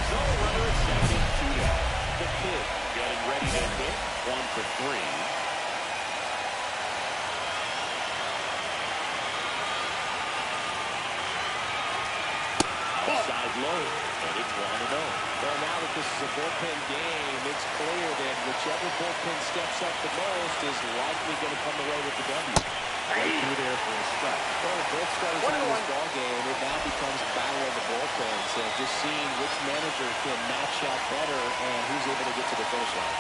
So runner at second, 2 down. The Kid getting ready to hit. 1 for 3. Outside low, and it's 1-0. Well, now that this is a bullpen game, it's clear that whichever bullpen steps up the most is likely going to come away with the W. Right through there for a strike. Well, both starters in this ball game, it now becomes a battle of the bullpens, and just seeing which manager can match up better and who's able to get to the finish line.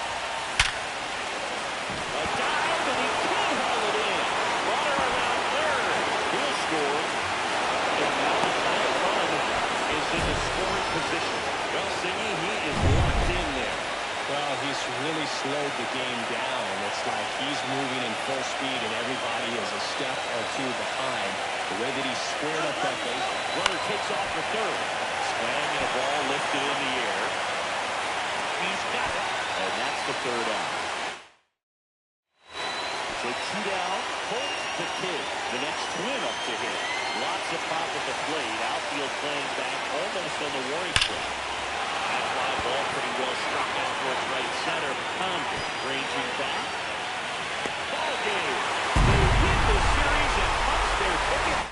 A dive, and he can't haul it in. Runner around third. He'll score. And now the final run is in the scoring position. Well, Singy, he is locked in there. Well, he's really slowed the game down. It's like he's moving in full speed, and everybody is a step or 2 behind. The way that he squared up that base. Runner takes off for third. Swing and a ball lifted in the air. He's got it. And that's the 3rd out. So 2 down. Colt the Kid, the next twin up to hit. Lots of pop at the plate. Outfield playing back almost on the warning track. That fly ball pretty well struck out towards right center. Condon ranging back. Ball game. They win the series and punch their ticket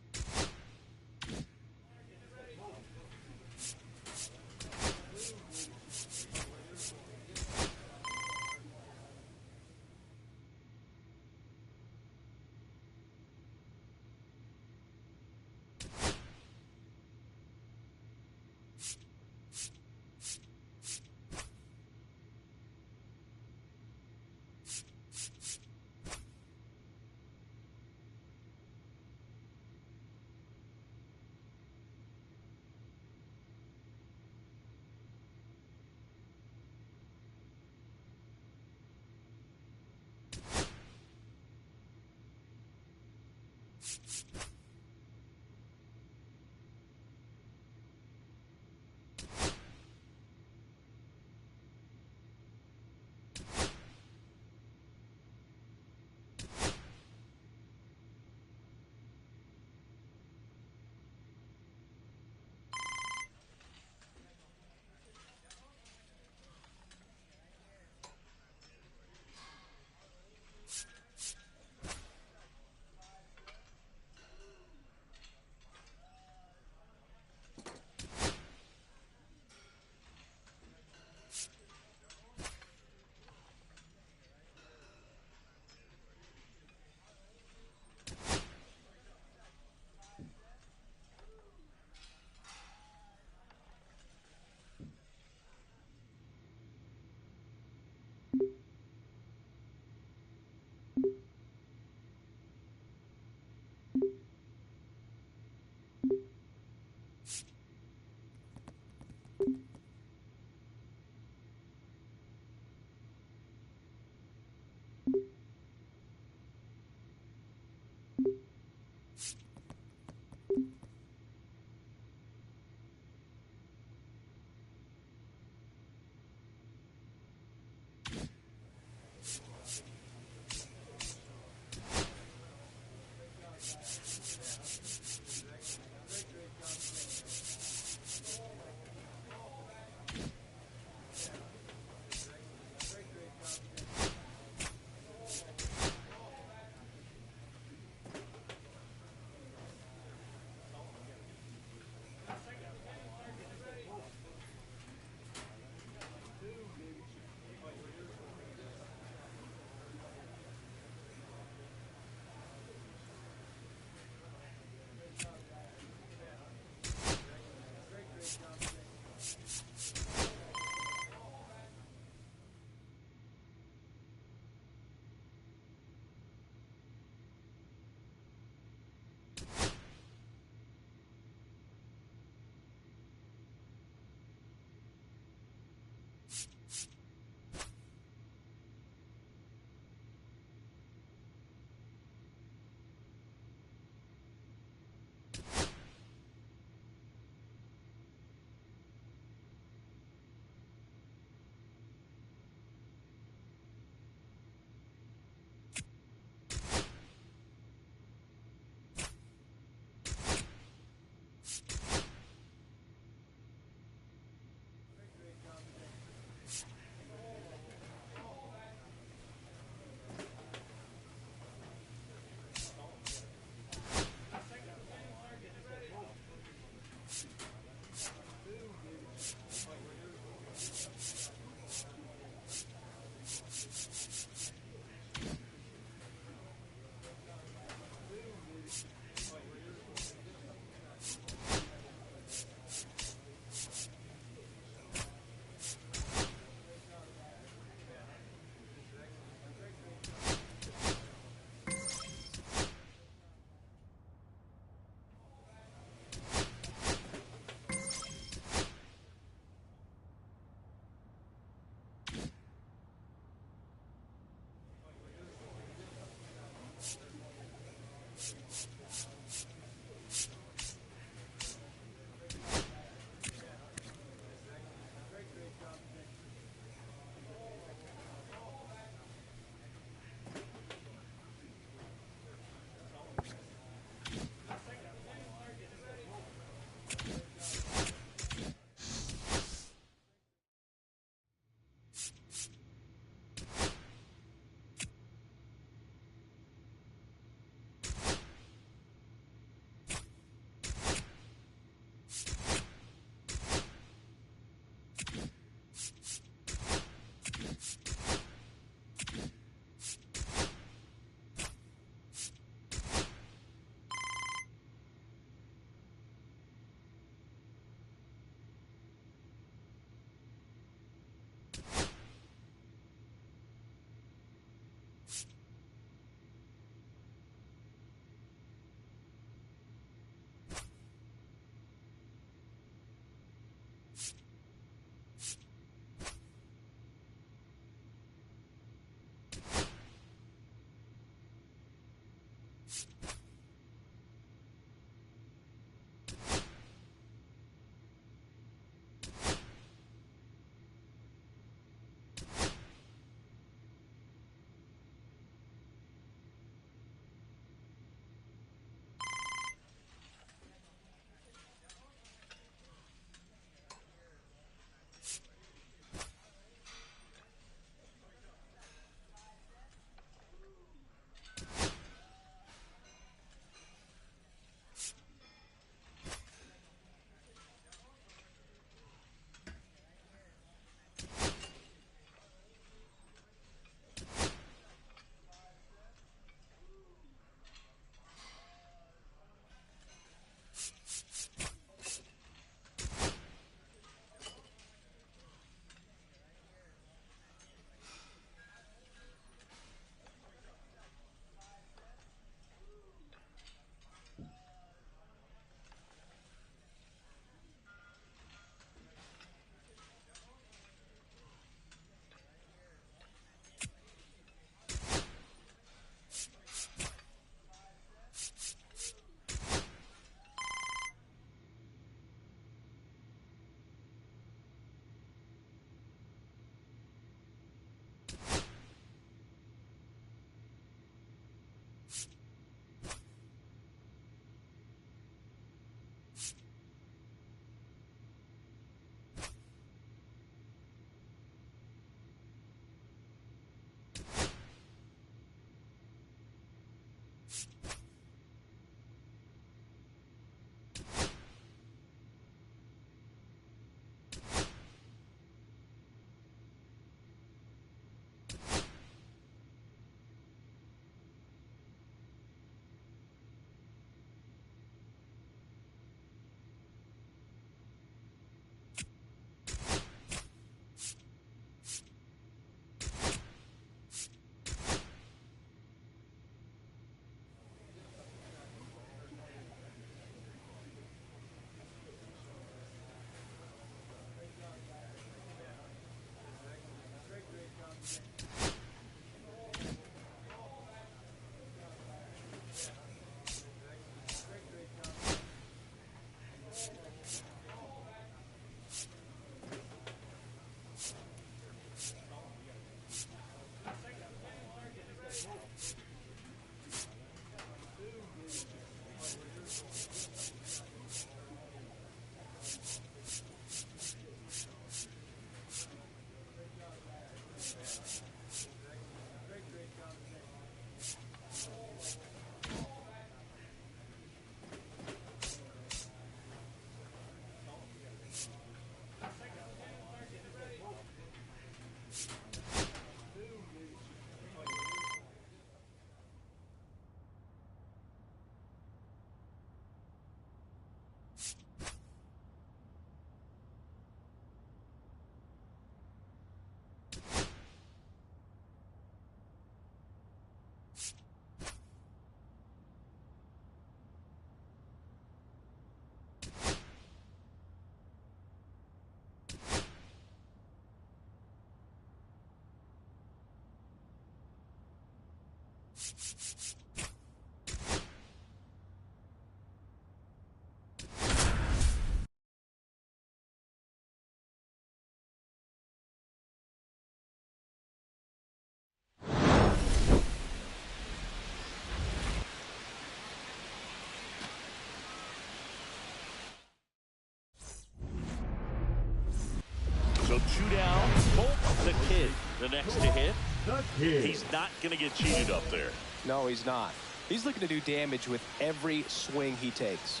So 2 down. Colt the Kid, the next to hit. The Kid. He's not going to get cheated up there. No, he's not. He's looking to do damage with every swing he takes.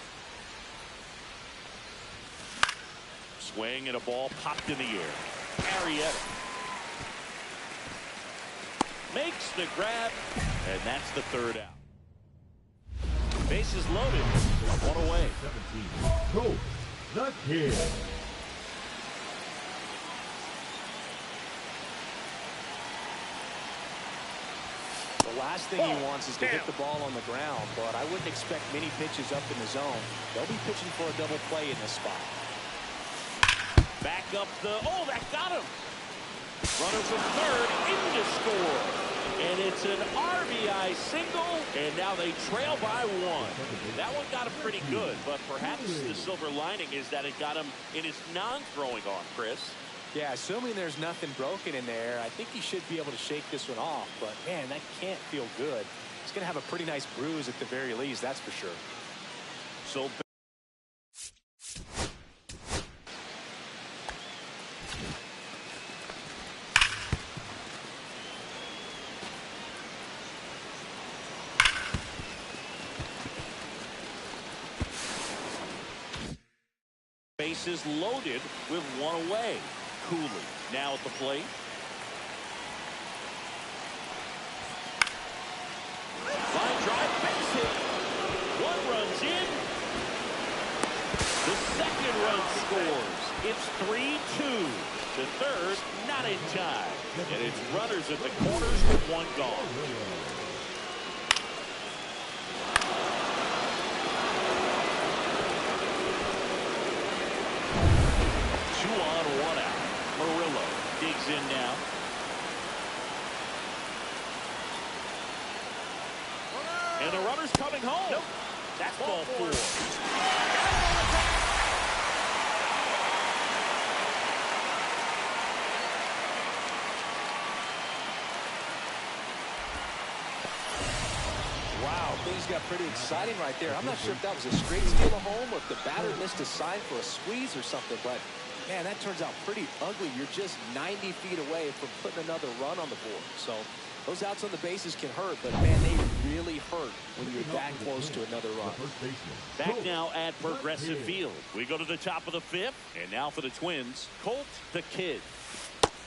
Swing and a ball popped in the air. Arrieta makes the grab, and that's the 3rd out. Bases loaded. 1 away. 17. Colt the Kid. The last thing he wants is to hit the ball on the ground, but I wouldn't expect many pitches up in the zone. They'll be pitching for a double play in this spot. Back up the, oh, that got him. Runner from 3rd in to score. And it's an RBI single, and now they trail by 1. That one got him pretty good, but perhaps the silver lining is that it got him in his non-throwing arm, Chris. Yeah, assuming there's nothing broken in there, I think he should be able to shake this one off. But, man, that can't feel good. He's going to have a pretty nice bruise at the very least, that's for sure. So bases loaded with 1 away. Cooley now at the plate. Line drive, base hit. 1 runs in. The 2nd run scores. It's 3-2. The 3rd not in time. And it's runners at the corners with 1 gone. 2 on, 1 out. Murillo digs in now. And the runner's coming home. Nope. That's ball 4. Wow, things got pretty exciting right there. I'm not sure if that was a straight steal of home or if the batter missed a sign for a squeeze or something, but man, that turns out pretty ugly. You're just 90 feet away from putting another run on the board. So those outs on the bases can hurt, but man, they really hurt when you're that close to another run. Back now at Progressive Field. We go to the top of the 5th, and now for the Twins, Colt the Kid.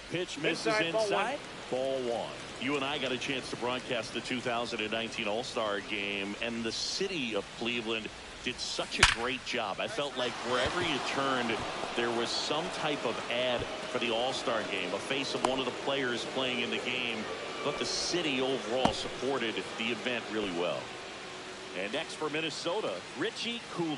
Pitch misses inside. Ball 1. You and I got a chance to broadcast the 2019 All-Star Game, and the city of Cleveland did such a great job. I felt like wherever you turned, there was some type of ad for the All-Star Game, a face of one of the players playing in the game. But the city overall supported the event really well. And next for Minnesota, Richie Cooley.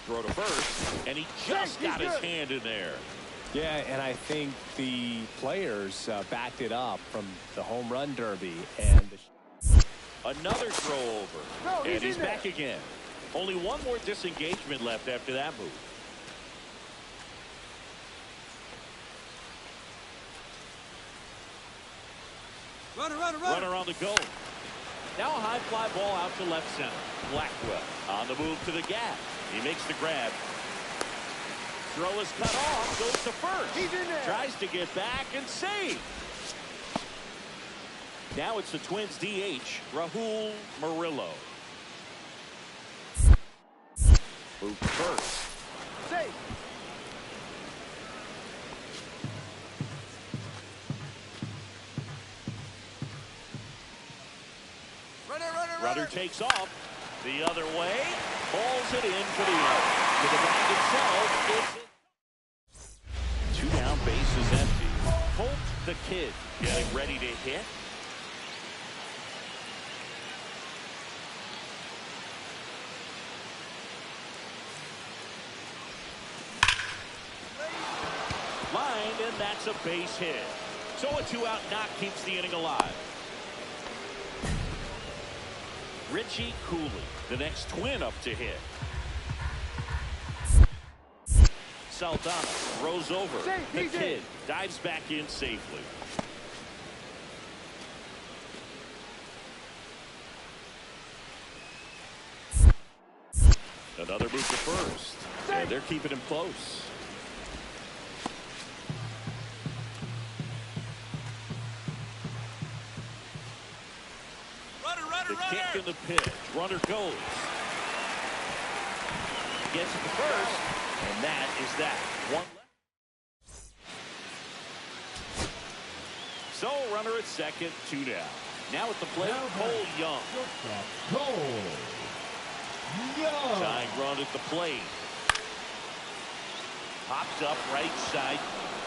Throw to first, and he just got his hand in there. Yeah, and I think the players backed it up from the home run derby. And another throw over, and he's back again. Only 1 more disengagement left after that move. Runner on the go. Now a high fly ball out to left center. Blackwell on the move to the gap. He makes the grab. Throw is cut off. Goes to first. He's in there. Tries to get back and save. Now it's the Twins DH, Rahul Murillo. Move first. Save. Runner takes off the other way. Balls it in for the out. To the bag itself. It's 2 down, bases empty. Colt the Kid getting ready to hit. Lined, and that's a base hit. So a 2-out knock keeps the inning alive. Richie Cooley, the next Twin up to hit. Saldana throws over. The Kid dives back in safely. Another move to first. And they're keeping him close. The kick and the pitch. Runner goes. Gets it to first. And that is that. One left. So runner at second, 2 down. Now at the plate, Cole Young. Cole Young. Tying run at the plate. Pops up right side.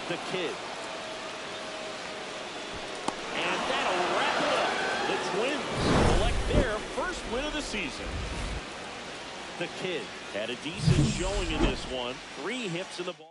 The Kid. And that'll wrap it up. The Twins collect their first win of the season. The Kid had a decent showing in this one. 3 hits in the ball.